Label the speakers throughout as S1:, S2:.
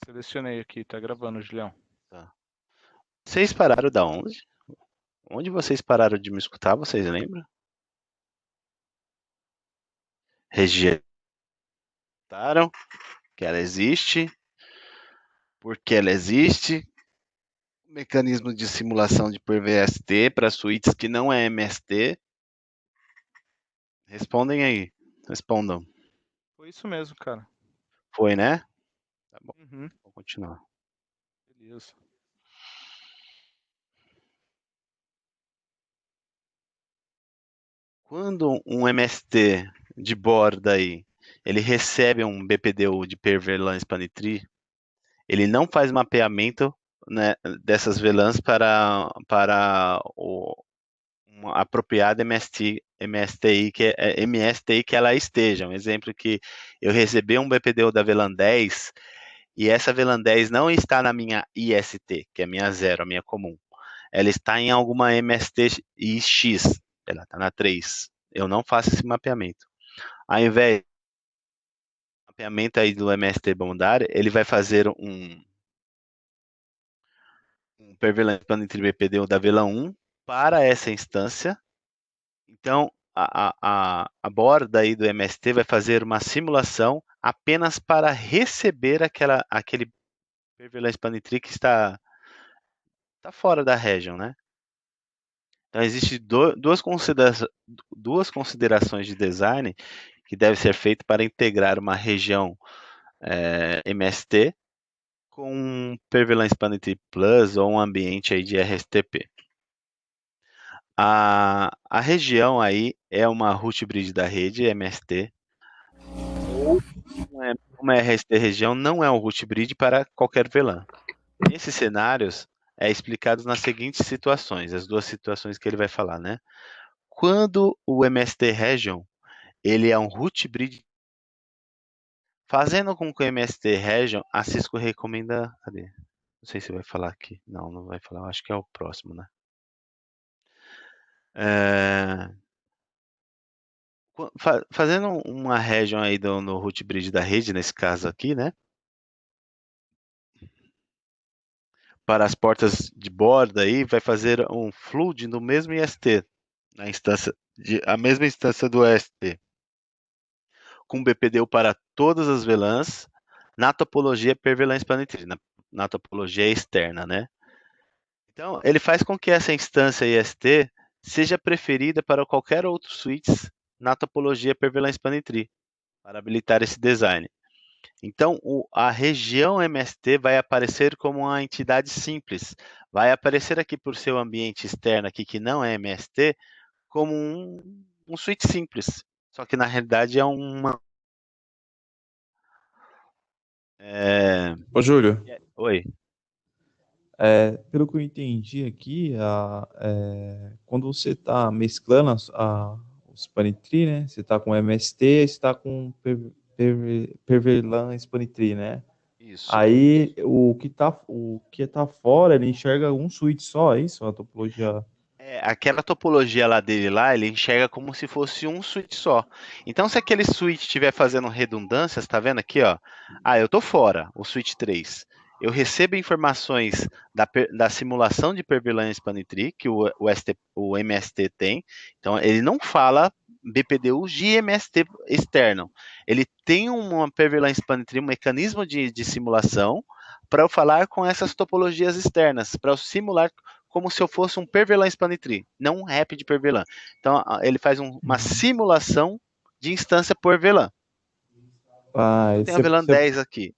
S1: Selecionei aqui, tá gravando, Julião.
S2: Tá. Vocês pararam da onde? Onde vocês pararam de me escutar, vocês lembram? Rejeitaram que ela existe, porque ela existe, mecanismo de simulação de por VST para suítes que não é MST. Respondem aí, respondam.
S1: Foi isso mesmo, cara.
S2: Foi, né? Tá bom,
S1: Uhum,
S2: vou continuar.
S1: beleza.
S2: Quando um MST de borda aí, ele recebe um BPDU de per VLAN Span Tree, ele não faz mapeamento, né, dessas VLANs para uma apropriada MSTI que ela esteja. Um exemplo que eu recebi um BPDU da VLAN 10 e essa VLAN 10 não está na minha IST, que é a minha 0, a minha comum. Ela está em alguma MST X, ela está na 3. Eu não faço esse mapeamento. Ao invés do mapeamento aí do MST bondar, ele vai fazer um per VLAN entre BPDU da VLAN 1 para essa instância. Então, a borda aí do MST vai fazer uma simulação apenas para receber aquele per Span Tree que está fora da region, né? Então, existem duas considerações de design que devem ser feitas para integrar uma região MST com um per Span Tree Plus ou um ambiente aí de RSTP. A região aí é uma root bridge da rede MST ou uma RST região não é um root bridge para qualquer VLAN. Nesses cenários é explicado nas seguintes situações, as duas situações que ele vai falar, né? Quando o MST region ele é um root bridge, fazendo com que o MST region, a Cisco recomenda, cadê? Não sei se vai falar aqui. Não, não vai falar. Acho que é o próximo, né? Fazendo uma region aí no root bridge da rede, nesse caso aqui, né? Para as portas de borda aí, vai fazer um flood no mesmo IST, na instância a mesma instância do EST, com BPDU para todas as VLANs, na topologia per VLAN Span Tree, na topologia externa, né? Então, ele faz com que essa instância IST seja preferida para qualquer outro switch na topologia per VLAN Span Tree, para habilitar esse design. Então, a região MST vai aparecer como uma entidade simples. Vai aparecer aqui por seu ambiente externo, aqui que não é MST, como um switch simples. Só que na realidade é uma.
S3: Ô, Júlio,
S2: Oi.
S3: pelo que eu entendi aqui, quando você está mesclando os Spantree, né? Você está com MST, você está com Perverlan Spantree, né?
S2: Isso.
S3: Aí o que tá fora, ele enxerga um switch só, é isso? A topologia.
S2: Aquela topologia lá dele lá, ele enxerga como se fosse um switch só. Então, se aquele switch estiver fazendo redundâncias, tá vendo aqui, ó? Eu tô fora, o switch 3. Eu recebo informações da simulação de per-VLAN Span Tree, que o MST tem. Então, ele não fala BPDU de MST externo. Ele tem uma per-VLAN Span Tree, um mecanismo de simulação, para eu falar com essas topologias externas, para eu simular como se eu fosse um per VLAN Span Tree, não um rapid per VLAN. Então, ele faz uma simulação de instância por VLAN. Eu tenho a VLAN 10 aqui.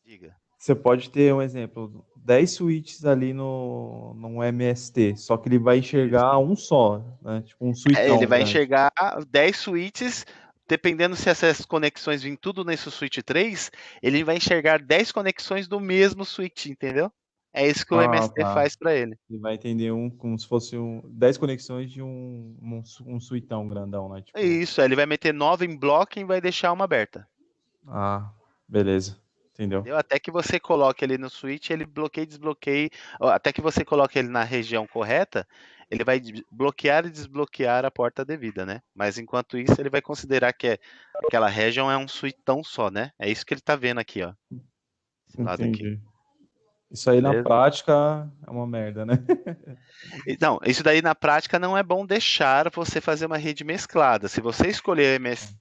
S2: Diga.
S3: Você pode ter um exemplo, 10 switches ali no MST, só que ele vai enxergar um só, né? Tipo um switchão
S2: Ele vai
S3: grande.
S2: enxergar 10 switches, dependendo se essas conexões vêm tudo nesse switch 3, ele vai enxergar 10 conexões do mesmo switch, entendeu? É isso que o MST
S3: Tá.
S2: faz para ele.
S3: Ele vai entender como se fosse 10 conexões de um suitão grandão, né? Tipo,
S2: Isso, ele vai meter 9 em bloco e vai deixar uma aberta.
S3: beleza. Entendeu?
S2: Entendeu? Até que você coloque ele no switch, ele bloqueia e desbloqueia. Até que você coloque ele na região correta, ele vai bloquear e desbloquear a porta devida, né? Mas enquanto isso, ele vai considerar que aquela região é um switch tão só, né? É isso que ele está vendo aqui, ó. esse lado aqui.
S3: Entendi. Isso aí na
S2: Beleza?
S3: prática é uma merda, né?
S2: Não, isso daí na prática não é bom deixar você fazer uma rede mesclada. Se você escolher MSPU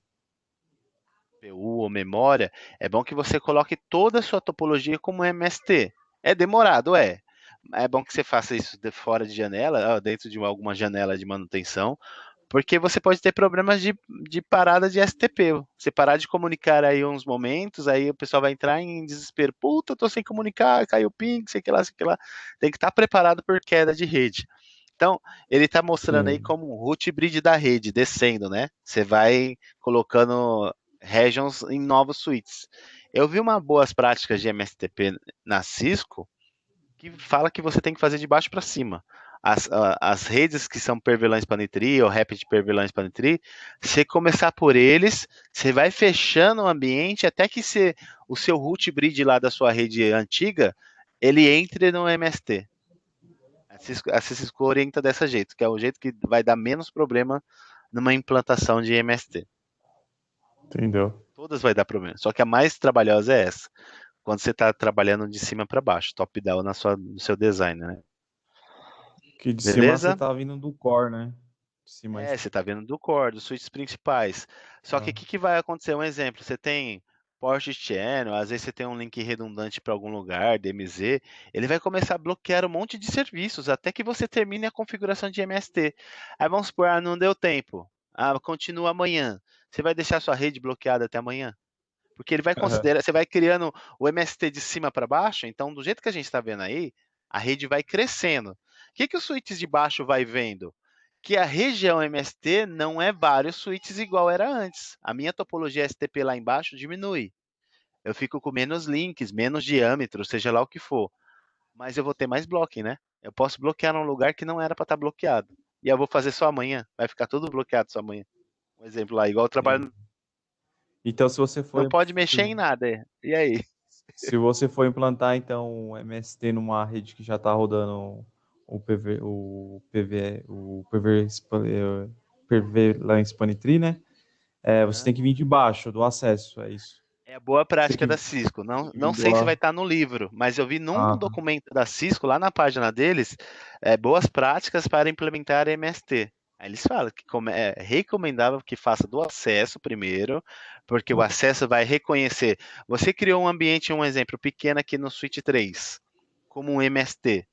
S2: ou memória, é bom que você coloque toda a sua topologia como MST. É demorado, é. É bom que você faça isso de fora de janela, dentro de alguma janela de manutenção, porque você pode ter problemas de parada de STP. Você parar de comunicar aí uns momentos, aí o pessoal vai entrar em desespero. Puta, tô sem comunicar, caiu o ping, sei que lá, sei que lá. Tem que estar preparado por queda de rede. Então, ele está mostrando aí
S3: Sim.
S2: como um root bridge da rede, descendo, né? Você vai colocando regions em novos switches. Eu vi uma boas práticas de MSTP na Cisco, que fala que você tem que fazer de baixo para cima. As redes que são per VLAN Spanning Tree ou Rapid per VLAN Spanning Tree, você começar por eles, você vai fechando o ambiente até que o seu root bridge lá da sua rede antiga, ele entre no MST. A Cisco orienta dessa jeito, que é o jeito que vai dar menos problema numa implantação de MST.
S3: Entendeu?
S2: Todas vai dar problema, só que a mais trabalhosa é essa, quando você está trabalhando de cima para baixo, top-down no seu design, né?
S3: Que de cima você
S2: Beleza?
S3: tá vindo do core, né? De cima.
S2: Você está vendo do core, dos switches principais. Só que o que vai acontecer? Um exemplo, você tem port channel, às vezes você tem um link redundante para algum lugar, DMZ, ele vai começar a bloquear um monte de serviços até que você termine a configuração de MST. Aí vamos supor, não deu tempo. Continua amanhã. Você vai deixar sua rede bloqueada até amanhã? Porque ele vai considerar, você vai criando o MST de cima para baixo, então do jeito que a gente está vendo aí, a rede vai crescendo. O que os switches de baixo vai vendo? Que a região MST não é vários switches igual era antes. A minha topologia STP lá embaixo diminui. Eu fico com menos links, menos diâmetro, seja lá o que for. Mas eu vou ter mais blocking, né? Eu posso bloquear num lugar que não era para estar bloqueado. E eu vou fazer só amanhã. Vai ficar tudo bloqueado só amanhã. Um exemplo lá, igual eu trabalho.
S3: Então, se você
S2: Não
S3: for,
S2: pode mexer em nada. E aí?
S3: se você for implantar então um MST numa rede que já está rodando o PV LAN Spanning Tree, né? Você tem que vir de baixo do acesso, é isso.
S2: É a boa
S3: Você
S2: prática
S3: que
S2: da Cisco. Não,
S3: que
S2: não
S3: vindo
S2: sei se vai
S3: lá.
S2: estar no livro, mas eu vi num
S3: Ah,
S2: documento da Cisco, lá na página deles, boas práticas para implementar MST. Aí eles falam que é recomendável que faça do acesso primeiro, porque o acesso vai reconhecer. Você criou um ambiente, um exemplo pequeno aqui no Switch 3, como um MST.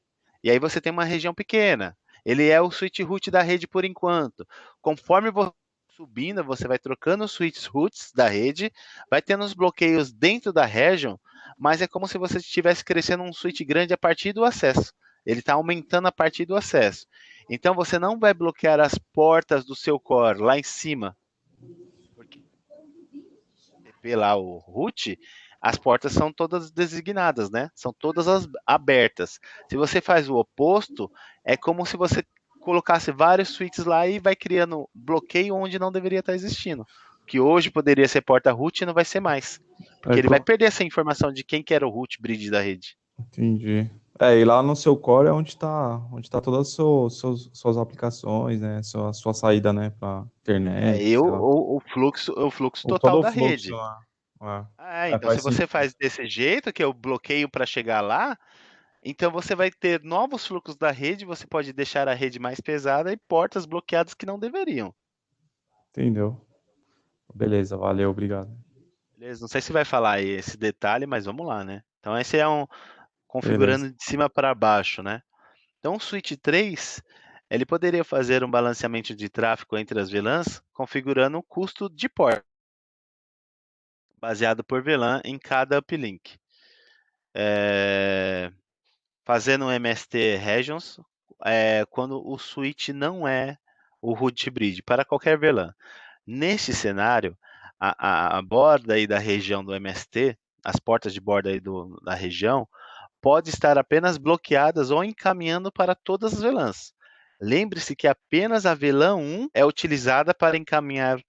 S2: E aí você tem uma região pequena. Ele é o switch root da rede por enquanto. Conforme você subindo, você vai trocando os switch roots da rede, vai tendo os bloqueios dentro da region, mas é como se você estivesse crescendo um switch grande a partir do acesso. Ele está aumentando a partir do acesso. Então você não vai bloquear as portas do seu core lá em cima, porque lá o root, as portas são todas designadas, né? São todas abertas. Se você faz o oposto, é como se você colocasse vários switches lá e vai criando bloqueio onde não deveria estar existindo. Que hoje poderia ser porta root e não vai ser mais. Porque ele vai perder essa informação de quem que era o root bridge da rede.
S3: entendi. E lá no seu core é onde tá todas as suas aplicações, né? Sua saída, né? Pra internet, sei lá.
S2: O fluxo
S3: Todo
S2: total
S3: o
S2: da
S3: fluxo
S2: rede.
S3: lá.
S2: Então se
S3: Faz
S2: você
S3: sentido.
S2: faz desse jeito, que é o bloqueio para chegar lá, então você vai ter novos fluxos da rede, você pode deixar a rede mais pesada e portas bloqueadas que não deveriam.
S3: Entendeu? Beleza, valeu, obrigado.
S2: Beleza? Não sei se vai falar aí esse detalhe, mas vamos lá, né? Então esse é um
S3: Beleza.
S2: configurando de cima para baixo, né? Então o switch 3, ele poderia fazer um balanceamento de tráfego entre as VLANs, configurando o custo de porta, baseado por VLAN em cada uplink. Fazendo um MST Regions, quando o switch não é o root bridge, para qualquer VLAN. Neste cenário, a borda aí da região do MST, as portas de borda aí da região, pode estar apenas bloqueadas ou encaminhando para todas as VLANs. Lembre-se que apenas a VLAN 1 é utilizada para encaminhar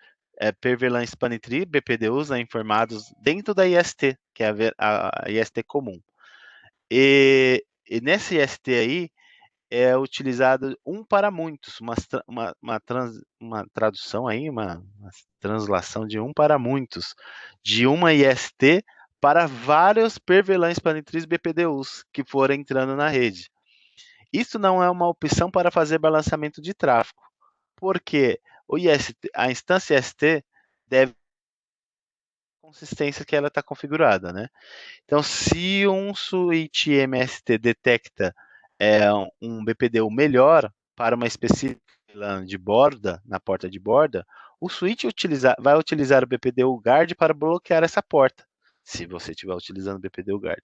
S2: per VLAN Spanning Tree, BPDUs, né, informados dentro da IST, que é a IST comum. E nesse IST aí, é utilizado um para muitos, uma tradução aí, uma translação de um para muitos, de uma IST para vários per VLAN Spanitris BPDUs que forem entrando na rede. Isso não é uma opção para fazer balanceamento de tráfego, porque a instância ST deve ter a consistência que ela está configurada, né? Então, se um switch MST detecta um BPDU melhor para uma específica VLAN de borda, na porta de borda, o switch vai utilizar o BPDU guard para bloquear essa porta, se você estiver utilizando o BPDU guard.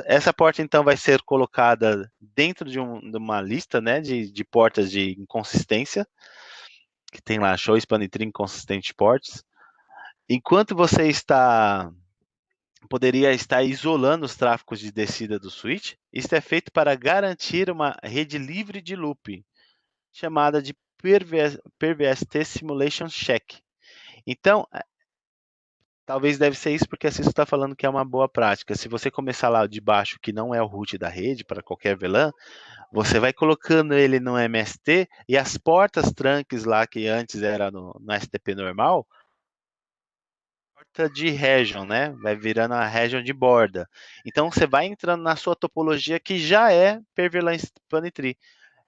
S2: Essa porta, então, vai ser colocada dentro de uma lista, né, de portas de inconsistência, que tem lá Show Span Tree Inconsistent Ports. Enquanto você poderia estar isolando os tráfegos de descida do switch, isso é feito para garantir uma rede livre de loop, chamada de PerVST Simulation Check. Então, talvez deve ser isso porque a Cisco está falando que é uma boa prática. Se você começar lá de baixo, que não é o root da rede, para qualquer VLAN, você vai colocando ele no MST e as portas trunks lá, que antes era no STP normal, porta de region, né? Vai virando a region de borda. Então você vai entrando na sua topologia que já é per VLAN Spanitry.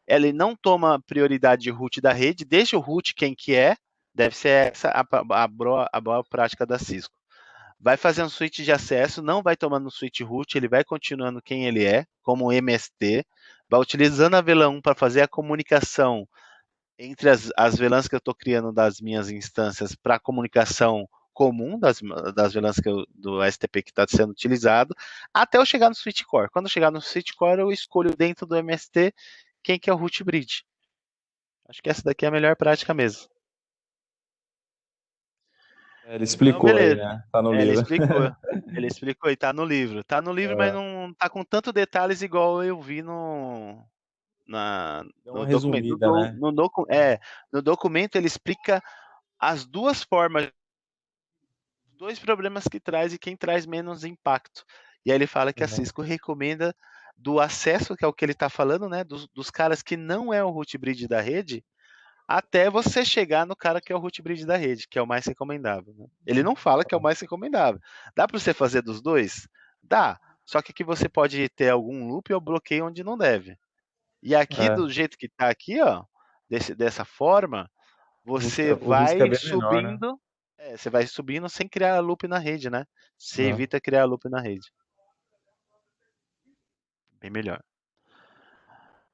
S2: Ele não toma prioridade de root da rede, deixa o root quem que é, deve ser essa a boa prática da Cisco. Vai fazendo switch de acesso, não vai tomando switch root, ele vai continuando quem ele é, como MST, vai utilizando a VLAN 1 para fazer a comunicação entre as VLANs que eu estou criando das minhas instâncias para comunicação comum das VLANs do STP que está sendo utilizado, até eu chegar no switch core. Quando eu chegar no switch core, eu escolho dentro do MST quem que é o root bridge. Acho que essa daqui é a melhor prática mesmo.
S3: Ele
S2: Então,
S3: explicou aí,
S2: beleza.
S3: né? Tá no
S2: Ele
S3: livro.
S2: explicou. Ele explicou e tá no livro. Tá no livro, mas
S3: É,
S2: não tá com tanto detalhes igual eu vi
S3: deu uma
S2: no documento.
S3: resumida, né?
S2: No documento ele explica as duas formas, os dois problemas que traz e quem traz menos impacto. E aí ele fala que a
S3: Uhum.
S2: Cisco recomenda do acesso, que é o que ele está falando, né? Dos caras que não é o root bridge da rede, até você chegar no cara que é o root bridge da rede, que é o mais recomendável. Né? Ele não fala que é o mais recomendável. Dá para você fazer dos dois? Dá. Só que aqui você pode ter algum loop ou bloqueio onde não deve. E aqui,
S3: É,
S2: do jeito que está aqui, ó, dessa forma, você
S3: o risco é
S2: vai
S3: bem menor, né?
S2: subindo, você vai subindo sem criar loop na rede, né? Você
S3: Não.
S2: evita criar loop na rede. Bem melhor.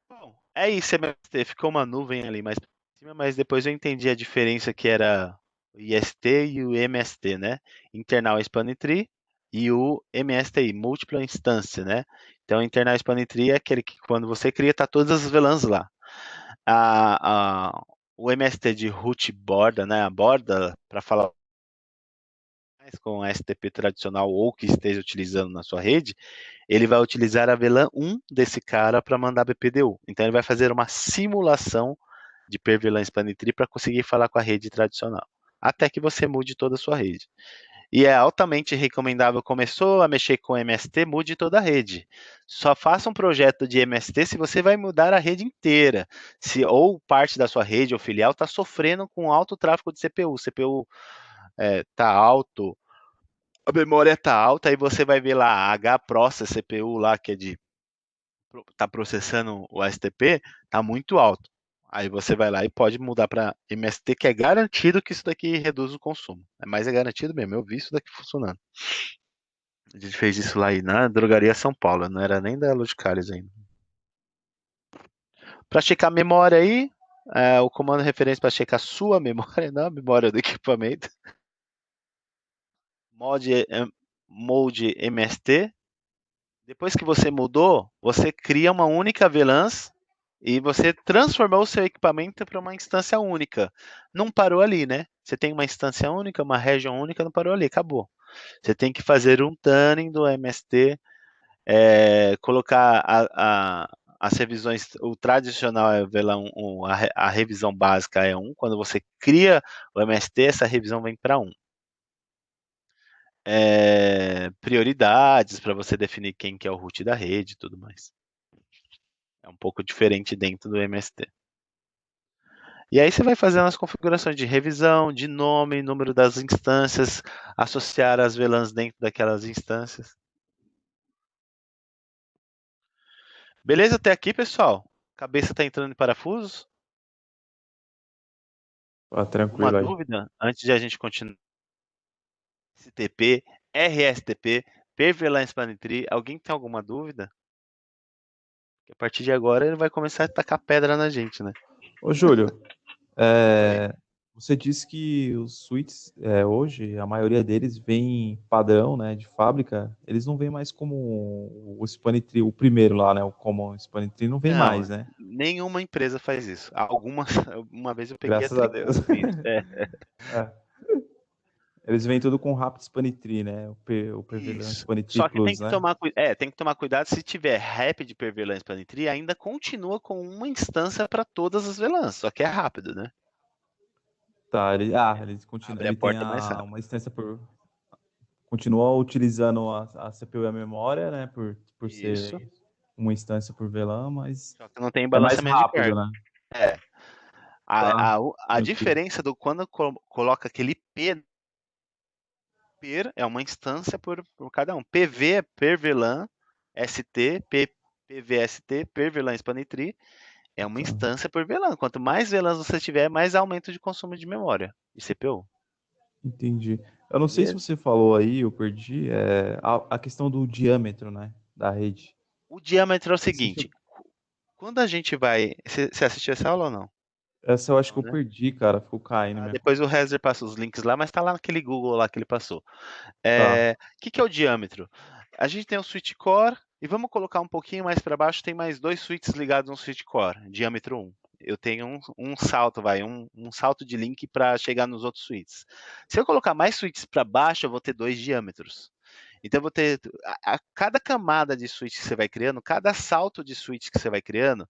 S2: Bom, é isso, MST. Ficou uma nuvem ali mais por cima, mas depois eu entendi a diferença que era o IST e o MST, né? Internal Spanning Tree e o MSTI, Múltipla Instância, né? Então, Internal Spanning Tree é aquele que quando você cria, tá todas as VLANs lá. O MST de root borda, né? A borda, para falar mais com a STP tradicional ou que esteja utilizando na sua rede, ele vai utilizar a VLAN 1 desse cara para mandar BPDU. Então ele vai fazer uma simulação de per VLAN Spanning Tree para conseguir falar com a rede tradicional, até que você mude toda a sua rede. E é altamente recomendável, começou a mexer com MST, mude toda a rede. Só faça um projeto de MST se você vai mudar a rede inteira. Se ou parte da sua rede ou filial está sofrendo com alto tráfego de CPU. O CPU está alto, a memória está alta, aí você vai ver lá a H-Process CPU lá, que tá processando o STP, tá muito alto. Aí você vai lá e pode mudar para MST, que é garantido que isso daqui reduz o consumo. Mas é garantido mesmo, eu vi isso daqui funcionando. A gente fez isso lá aí na Drogaria São Paulo, não era nem da Logicalis ainda. Para checar a memória aí, o comando referência para checar a sua memória, não a memória do equipamento. Mode MST. Depois que você mudou, você cria uma única VLANs e você transformou o seu equipamento para uma instância única. Não parou ali, né? Você tem uma instância única, uma região única, não parou ali, acabou. Você tem que fazer um tuning do MST, colocar as revisões, o tradicional é VLAN 1, a revisão básica é 1. Quando você cria o MST, essa revisão vem para 1. Prioridades para você definir quem que é o root da rede e tudo mais. É um pouco diferente dentro do MST. E aí você vai fazendo as configurações de revisão, de nome, número das instâncias, associar as VLANs dentro daquelas instâncias. Beleza até aqui, pessoal? Cabeça está entrando em parafusos? Alguma
S3: Tranquilo aí.
S2: dúvida antes de a gente continuar? STP, RSTP, PVLAN Spanning Tree. Alguém tem alguma dúvida? Porque a partir de agora ele vai começar a tacar pedra na gente, né?
S3: Ô, Júlio,
S2: Oi.
S3: você disse que os switches, hoje, a maioria deles vem padrão, né, de fábrica. Eles não vêm mais como o Spanning Tree, o primeiro lá, né, o Common Spanning Tree, não vem
S2: Não,
S3: mais, né?
S2: nenhuma empresa faz isso. Algumas, uma vez eu peguei a
S3: Graças a
S2: Tricom
S3: Deus.
S2: com isso.
S3: É. Eles vêm tudo com Rapid Spanning Tree, né? O PVLAN
S2: Isso.
S3: Spanning Tree
S2: Só que tem
S3: Plus,
S2: que
S3: né?
S2: tomar, tem que tomar cuidado se tiver Rapid per VLAN Spanning Tree, ainda continua com uma instância para todas as VLANs, só que é rápido, né?
S3: Tá, ele continua,
S2: Abre a
S3: ele tem
S2: porta mais rápido.
S3: uma instância por. Continua utilizando a CPU e a memória, né? Por ser
S2: Isso.
S3: uma instância por VLAN, mas
S2: Só que não tem
S3: é mais
S2: balanceamento de
S3: rápido,
S2: carga.
S3: né?
S2: É.
S3: Tá,
S2: A
S3: tranquilo.
S2: diferença do quando coloca aquele P, per é uma instância por cada um. PV é per VLAN, ST, PVST, per VLAN Spanning Tree, é uma
S3: Tá,
S2: instância por VLAN. Quanto mais VLANs você tiver, mais aumento de consumo de memória e CPU.
S3: entendi. Eu não sei se
S2: Beleza?
S3: você falou aí, eu perdi, a questão do diâmetro, né? Da rede.
S2: O diâmetro é o
S3: Você
S2: seguinte, quando a gente vai... Você assistiu essa aula ou não?
S3: Essa eu acho que
S2: Não,
S3: eu
S2: né?
S3: perdi, cara. Ficou caindo minha.
S2: Depois o Rezer passa os links lá, mas tá lá naquele Google lá que ele passou.
S3: Tá,
S2: Que é o diâmetro? A gente tem um switch core e vamos colocar um pouquinho mais para baixo, tem mais dois switches ligados no switch core, diâmetro 1. Eu tenho um salto, um salto de link para chegar nos outros switches. Se eu colocar mais switches para baixo, eu vou ter dois diâmetros. Então, eu vou ter cada camada de switch que você vai criando, cada salto de switch que você vai criando,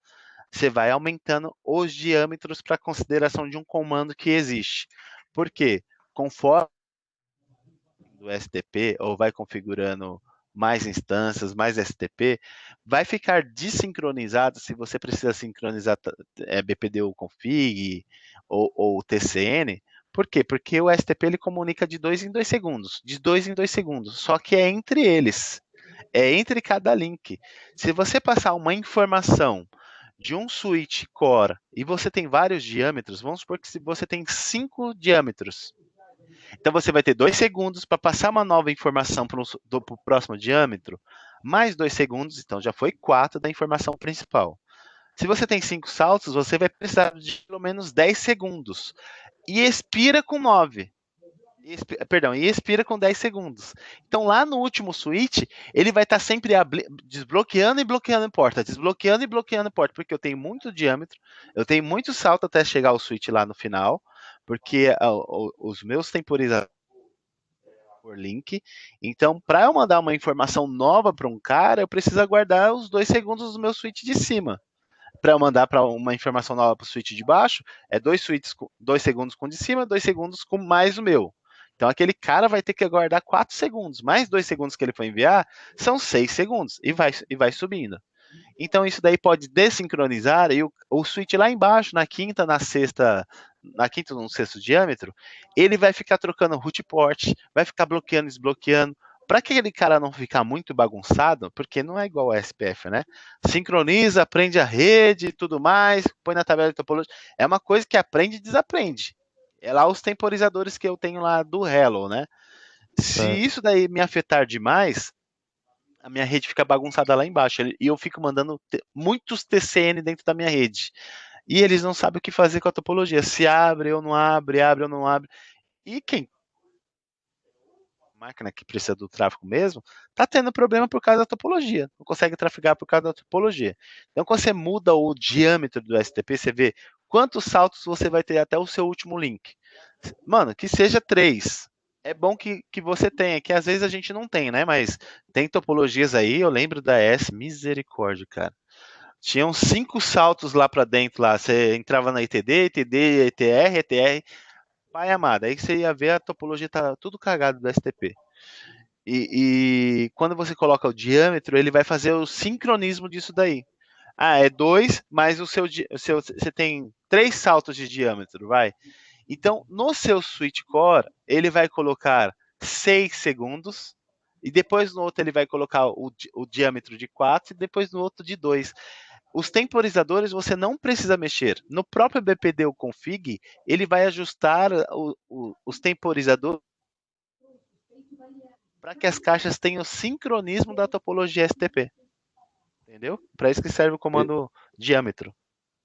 S2: você vai aumentando os diâmetros para consideração de um comando que existe. Por quê? Conforme do STP ou vai configurando mais instâncias, mais STP, vai ficar desincronizado se você precisa sincronizar BPDU config ou TCN. Por quê? Porque o STP ele comunica de 2 em 2 segundos, de 2 em 2 segundos, só que é entre eles, é entre cada link. Se você passar uma informação de um switch core e você tem vários diâmetros, vamos supor que se você tem 5 diâmetros, então você vai ter 2 segundos para passar uma nova informação para o próximo diâmetro, mais 2 segundos, então já foi 4 da informação principal. Se você tem 5 saltos, você vai precisar de pelo menos 10 segundos. E expira com 9. E expira com 10 segundos. Então lá no último switch, ele vai estar sempre desbloqueando e bloqueando porta, desbloqueando e bloqueando porta, porque eu tenho muito diâmetro, eu tenho muito salto até chegar ao switch lá no final, porque os meus temporizadores por link. Então, para eu mandar uma informação nova para um cara, eu preciso aguardar os 2 segundos do meu switch de cima. Para eu mandar para uma informação nova para o switch de baixo, é 2 segundos com o de cima, 2 segundos com mais o meu. Então, aquele cara vai ter que aguardar 4 segundos. Mais 2 segundos que ele for enviar, são 6 segundos. E vai subindo. Então isso daí pode desincronizar e o switch lá embaixo, na quinta, na sexta, na quinta ou no sexto diâmetro, ele vai ficar trocando root port, vai ficar bloqueando e desbloqueando. Para aquele cara não ficar muito bagunçado, porque não é igual ao SPF, né? Sincroniza, aprende a rede e tudo mais, põe na tabela de topologia. É uma coisa que aprende e desaprende. É lá os temporizadores que eu tenho lá do Hello, né? Se
S3: certo.
S2: isso daí me afetar demais, a minha rede fica bagunçada lá embaixo. E eu fico mandando muitos TCN dentro da minha rede. E eles não sabem o que fazer com a topologia. Se abre ou não abre, abre ou não abre. E quem máquina que precisa do tráfego mesmo, tá tendo problema por causa da topologia. Não consegue trafegar por causa da topologia. Então, quando você muda o diâmetro do STP, você vê quantos saltos você vai ter até o seu último link. Mano, que seja 3. É bom que você tenha, que às vezes a gente não tem, né? Mas tem topologias aí, eu lembro da S, misericórdia, cara. Tinham 5 saltos lá para dentro, lá. Você entrava na ITD, ITD, ETR, ETR, pai amado. Aí você ia ver a topologia tá tudo cagado do STP. E quando você coloca o diâmetro, ele vai fazer o sincronismo disso daí. Ah, é 2, mas você tem 3 saltos de diâmetro, vai. Então, no seu switch core, ele vai colocar 6 segundos, e depois no outro ele vai colocar o diâmetro de 4, e depois no outro de 2. Os temporizadores você não precisa mexer. No próprio BPDU config, ele vai ajustar os temporizadores para que as caixas tenham sincronismo da topologia STP. Entendeu? Para isso que serve o comando diâmetro.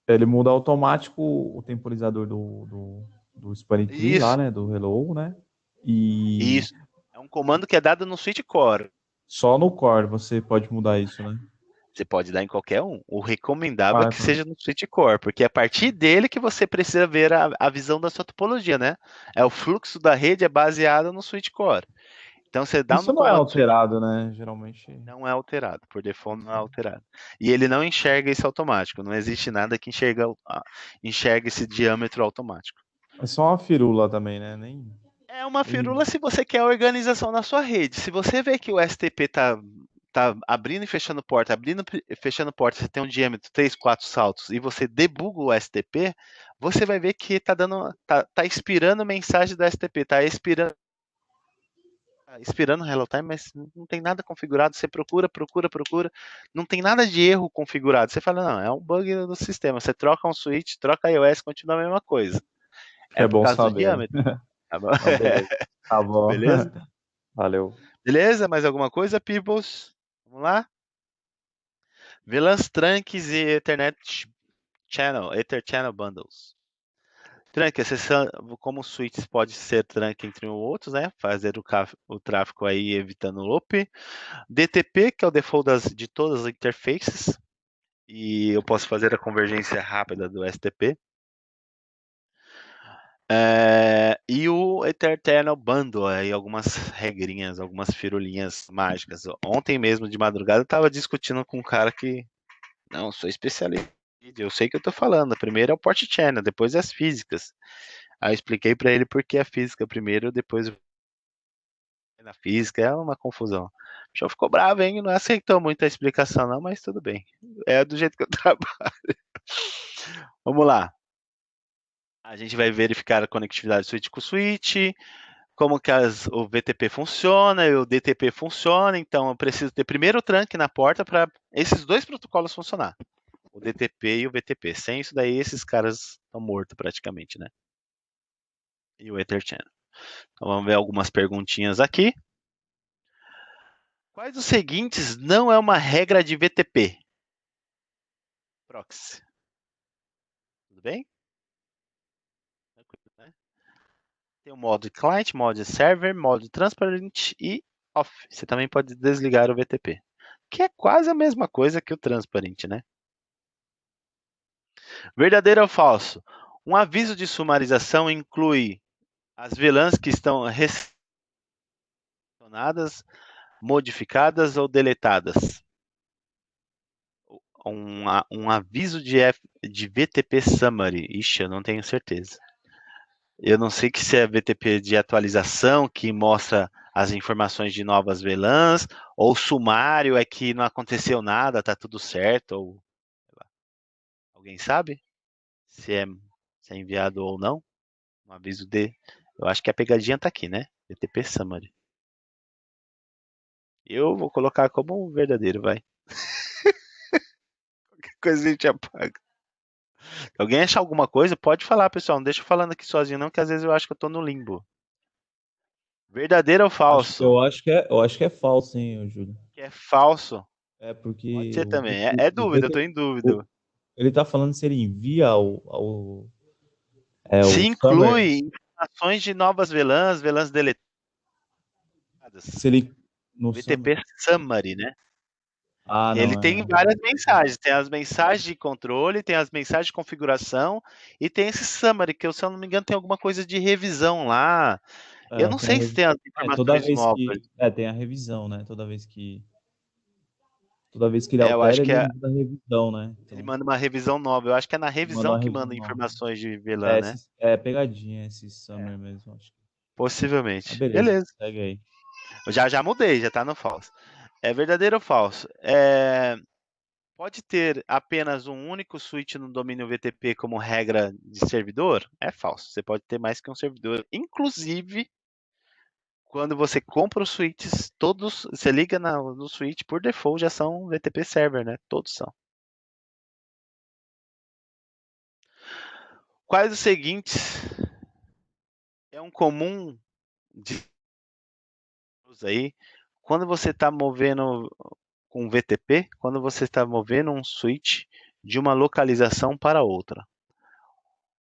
S3: Ele muda automático o temporizador do spanning tree lá,
S2: Isso,
S3: né? Do hello, né? E
S2: isso. É um comando que é dado no switch core.
S3: só no core você pode mudar isso, né?
S2: Você pode dar em qualquer um. O recomendável é
S3: Ah,
S2: que seja no switch core, porque é a partir dele que você precisa ver a visão da sua topologia, né? É o fluxo da rede é baseado no switch core. Então você dá
S3: isso
S2: no
S3: não é
S2: comando switch,
S3: alterado, né? Geralmente.
S2: não é alterado, por default não é alterado. E ele não enxerga isso automático, não existe nada que enxergue esse diâmetro automático.
S3: É só uma firula também, né?
S2: É uma
S3: Nem...
S2: firula se você quer a organização na sua rede. Se você vê que o STP tá abrindo e fechando porta, abrindo e fechando porta, você tem um diâmetro 3, 4 saltos e você debuga o STP, você vai ver que tá expirando mensagem do STP, tá expirando hello time, mas não tem nada configurado. Você procura, não tem nada de erro configurado. Você fala, não, é um bug do sistema. Você troca um switch, troca iOS, continua a mesma coisa. É
S3: É
S2: por
S3: bom
S2: causa do
S3: saber, né?
S2: diâmetro. Tá bom?
S3: Então, beleza. Tá bom.
S2: Beleza?
S3: Valeu.
S2: Beleza? Mais alguma coisa, peoples? Vamos lá? VLANs trunks e Ethernet Channel, Ether Channel Bundles. Trunk, como switches pode ser trunk entre um outros, né? Fazer o tráfego aí evitando o loop. DTP, que é o default de todas as interfaces. E eu posso fazer a convergência rápida do STP. E o Eternal Bundle, aí algumas regrinhas, algumas firulinhas mágicas. Ontem mesmo, de madrugada, eu estava discutindo com um cara que, não, sou especialista, eu sei que eu estou falando. Primeiro é o port channel, depois é as físicas. Aí eu expliquei para ele por que a física primeiro, depois na física, é uma confusão. O show ficou bravo, hein? Não aceitou muito a explicação, não, mas tudo bem. É do jeito que eu trabalho. Vamos lá. A gente vai verificar a conectividade switch com switch, como que o VTP funciona e o DTP funciona. Então, eu preciso ter primeiro o trunk na porta para esses dois protocolos funcionar. O DTP e o VTP. Sem isso daí, esses caras estão mortos praticamente, né? E o Ether Channel. Então, vamos ver algumas perguntinhas aqui. Quais dos seguintes não é uma regra de VTP? Proxy. Tudo bem? Tranquilo, né? Tem o modo client, modo server, modo transparent e off. Você também pode desligar o VTP. Que é quase a mesma coisa que o transparent, né? Verdadeiro ou falso? Um aviso de sumarização inclui as VLANs que estão recepcionadas, modificadas ou deletadas. Um aviso de VTP Summary. Ixi, eu não tenho certeza. Eu não sei se é VTP de atualização que mostra as informações de novas VLANs, ou sumário é que não aconteceu nada, tá tudo certo, ou alguém sabe se é enviado ou não? Um aviso de. Eu acho que a pegadinha tá aqui, né? VTP Summary. Eu vou colocar como verdadeiro, vai. Qualquer coisa a gente apaga. Se alguém achar alguma coisa, pode falar, pessoal. Não deixa eu falando aqui sozinho, não, que às vezes eu acho que eu tô no limbo. Verdadeiro ou falso?
S3: Eu acho que é falso, hein, Júlio?
S2: Que é falso.
S3: É
S2: Pode
S3: porque
S2: ser também. É dúvida, eu tô em dúvida.
S3: ele tá falando se ele envia
S2: Se
S3: o Summer,
S2: inclui informações de novas VLANs, VLANs deletadas.
S3: se ele no Summer.
S2: VTP Summary, né?
S3: Ah,
S2: Ele
S3: não,
S2: tem
S3: é.
S2: várias mensagens. Tem as mensagens de controle, tem as mensagens de configuração e tem esse Summary, que eu, se eu não me engano, tem alguma coisa de revisão lá. Eu não
S3: Tem a
S2: sei se tem as
S3: toda
S2: informações
S3: vez
S2: novas.
S3: que. Tem a revisão, né? Toda vez que ele
S2: Eu acho
S3: altera,
S2: que
S3: ele manda a revisão, né?
S2: ele
S3: Então,
S2: manda uma revisão nova. Eu acho que é na
S3: manda
S2: revisão
S3: uma
S2: que
S3: revisão
S2: manda
S3: nova.
S2: informações de VLAN, né?
S3: É pegadinha esse
S2: É,
S3: Summer mesmo, acho. Mas
S2: possivelmente.
S3: beleza,
S2: Beleza.
S3: segue aí.
S2: Eu já mudei, já tá no falso. É verdadeiro ou falso? Pode ter apenas um único switch no domínio VTP como regra de servidor? É falso. Você pode ter mais que um servidor. Inclusive, quando você compra os switches, todos, você liga no switch, por default já são VTP server, né? Todos são. Quais os seguintes é um comum de uso aí quando você está movendo com VTP, quando você está movendo um switch de uma localização para outra?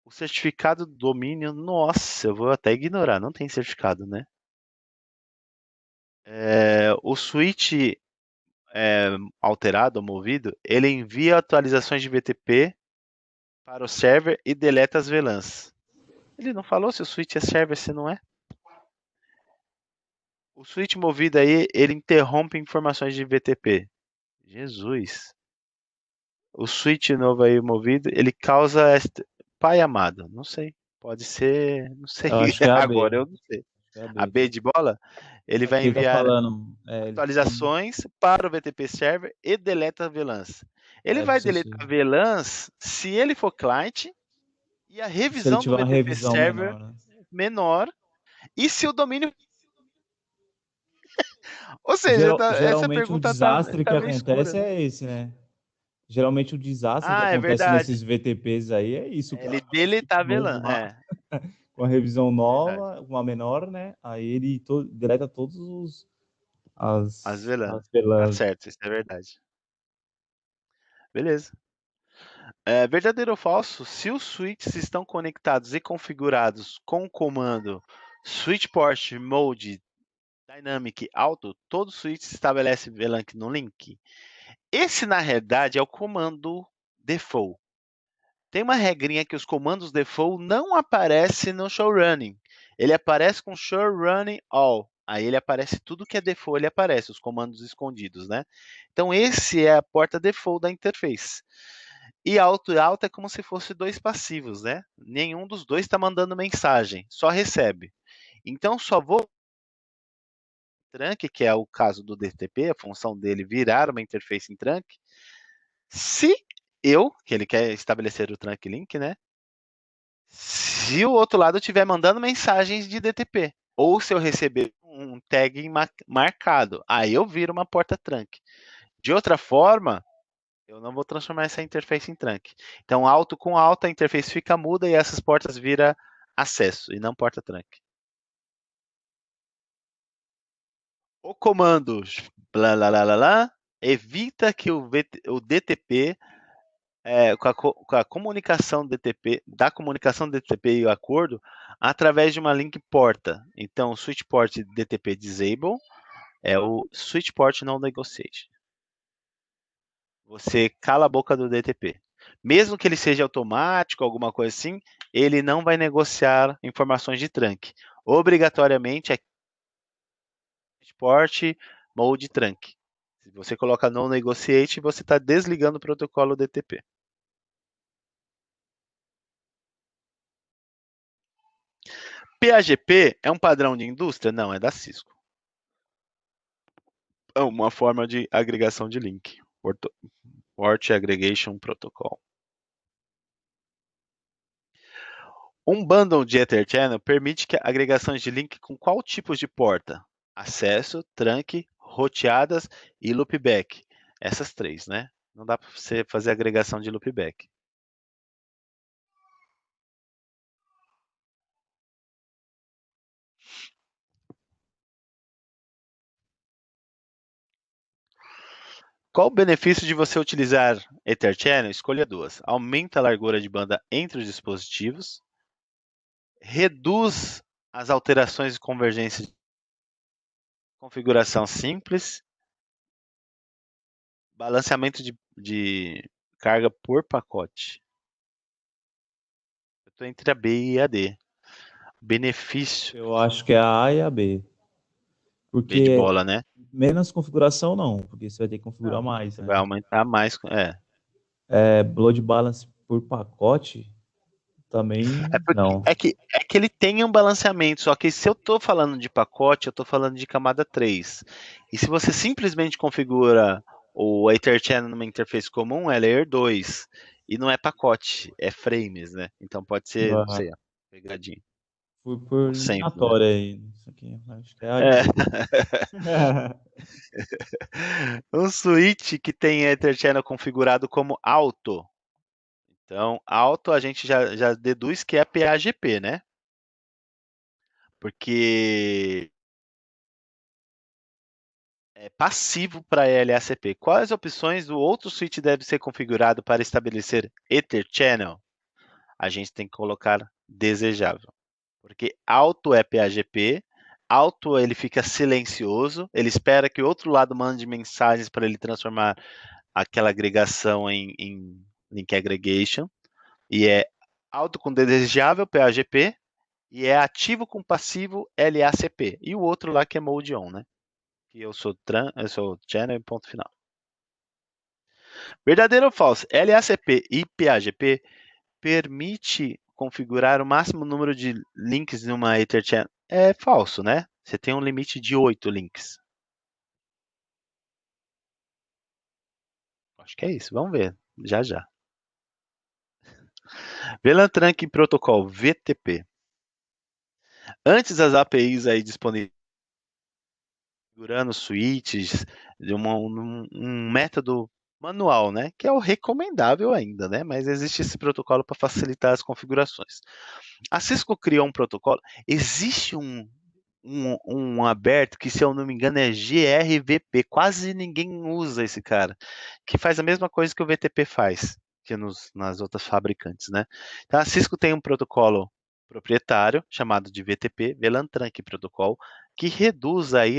S2: O certificado do domínio, nossa, eu vou até ignorar, não tem certificado, né? O switch alterado ou movido, ele envia atualizações de VTP para o server e deleta as VLANs. Ele não falou se o switch é server, se não é? O switch movido aí, ele interrompe informações de VTP. Jesus. O switch novo aí movido, ele causa pai amado, não sei. Pode ser, não sei.
S3: Eu acho que é a B.
S2: Agora eu não sei.
S3: Acho que é a
S2: A
S3: B,
S2: B
S3: tá?
S2: de bola, ele vai
S3: Aqui ele tá
S2: enviar
S3: falando.
S2: atualizações para o VTP Server e deleta VLANs. Ele vai deletar VLANs se ele for client e a
S3: se ele
S2: revisão do
S3: tiver uma
S2: VTP
S3: revisão
S2: Server
S3: menor, né?
S2: menor e se o domínio. Ou seja, essa
S3: Geralmente um
S2: pergunta
S3: desastre que
S2: tá meio escura,
S3: acontece
S2: né?
S3: é esse, né? Geralmente o desastre que
S2: Ah, é
S3: acontece
S2: verdade.
S3: nesses VTPs aí é isso,
S2: Ele
S3: cara.
S2: deletar
S3: Novo
S2: VLAN,
S3: lá, com a revisão
S2: verdade.
S3: nova, uma menor, né? Aí ele deleta todos
S2: As
S3: as
S2: VLAN. Tá
S3: VLANs.
S2: certo, isso é verdade. Beleza. Verdadeiro ou falso? Se os switches estão conectados e configurados com o comando switch port mode Dynamic Auto, todo switch estabelece VLAN no link. Esse, na realidade, é o comando default. Tem uma regrinha que os comandos default não aparecem no show running. Ele aparece com show running all. Aí ele aparece tudo que é default, ele aparece, os comandos escondidos, né? Então esse é a porta default da interface. E alto e alto é como se fosse dois passivos, né? Nenhum dos dois está mandando mensagem, só recebe. Então só vou trunk, que é o caso do DTP, a função dele virar uma interface em trunk, se que ele quer estabelecer o trunk link, né? Se o outro lado estiver mandando mensagens de DTP, ou se eu receber um tag marcado, aí eu viro uma porta trunk. De outra forma, eu não vou transformar essa interface em trunk. Então, alto com alto, a interface fica muda e essas portas viram acesso e não porta trunk. O comando blá, blá, blá, blá, blá, evita que o DTP com a comunicação DTP, da comunicação DTP e o acordo através de uma link porta. Então, o switch port DTP disable é o switch port não negotiate. Você cala a boca do DTP. Mesmo que ele seja automático, alguma coisa assim, ele não vai negociar informações de trunk. Obrigatoriamente é switch port mode trunk. Se você coloca no negotiate, você está desligando o protocolo DTP. PAGP é um padrão de indústria? Não, é da Cisco. É uma forma de agregação de link. Port Aggregation Protocol. Um bundle de Ether Channel permite que agregações de link com qual tipo de porta? Acesso, trunk, roteadas e loopback. Essas três, né? Não dá para você fazer agregação de loopback. Qual o benefício de você utilizar Ether Channel? Escolha duas. Aumenta a largura de banda entre os dispositivos. Reduz as alterações de convergência de configuração simples. Balanceamento de carga por pacote. Eu estou entre a B e a D. Benefício.
S3: Eu acho que é a A e a B.
S2: B de
S3: Porque
S2: bola, né?
S3: menos configuração não, porque você vai ter que configurar
S2: Não,
S3: mais,
S2: você
S3: né?
S2: vai aumentar mais.
S3: Load balance por pacote também não.
S2: É que ele tem um balanceamento, só que se eu estou falando de pacote, eu estou falando de camada 3. E se você simplesmente configura O Ether Channel numa interface comum é Layer 2. E não é pacote, é frames, né? Então pode ser, não
S3: Ah,
S2: sei, ó, pegadinha.
S3: fui por
S2: Um sample, né?
S3: eliminatória aí. Isso aqui, acho que é a
S2: É,
S3: dica.
S2: um switch que tem Ether Channel configurado como alto. Então, alto a gente já deduz que é PAGP, né? Porque é passivo para LACP. Quais opções do outro switch deve ser configurado para estabelecer Ether Channel? A gente tem que colocar desejável. Porque alto é PAGP, alto ele fica silencioso, ele espera que o outro lado mande mensagens para ele transformar aquela agregação em link aggregation, e é alto com desejável PAGP, e é ativo com passivo LACP. E o outro lá que é mode on, né? Que eu sou channel e ponto final. Verdadeiro ou falso? LACP e PAGP permite configurar o máximo número de links numa Etherchannel. É falso, né? Você tem um limite de 8 links. Acho que é isso. Vamos ver. Já já. VLAN Trunk Protocol, VTP. Antes das APIs aí disponíveis configurando switches de um método manual, né? Que é o recomendável ainda, né? Mas existe esse protocolo para facilitar as configurações. A Cisco criou um protocolo. Existe um aberto que, se eu não me engano, é GRVP. Quase ninguém usa esse cara, que faz a mesma coisa que o VTP faz, que nas outras fabricantes, né? Então a Cisco tem um protocolo proprietário chamado de VTP, VLAN Trunk Protocol, que reduz aí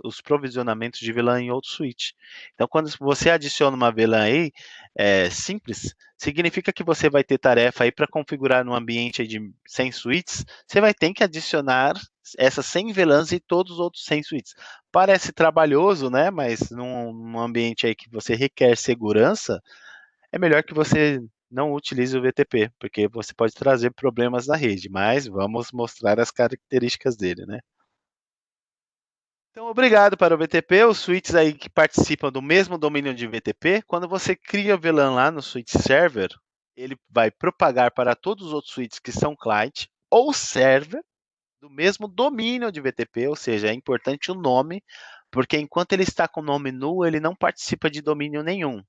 S2: os provisionamentos de VLAN em outro switch. Então, quando você adiciona uma VLAN aí, simples, significa que você vai ter tarefa aí para configurar num ambiente aí de 100 switches, você vai ter que adicionar essas 100 VLANs e todos os outros 100 switches. Parece trabalhoso, né? Mas num ambiente aí que você requer segurança, é melhor que você não utilize o VTP, porque você pode trazer problemas na rede, mas vamos mostrar as características dele, né? Então, obrigado para o VTP, os switches aí que participam do mesmo domínio de VTP, quando você cria o VLAN lá no switch server, ele vai propagar para todos os outros switches que são client ou server do mesmo domínio de VTP, ou seja, é importante o nome, porque enquanto ele está com o nome null, ele não participa de domínio nenhum.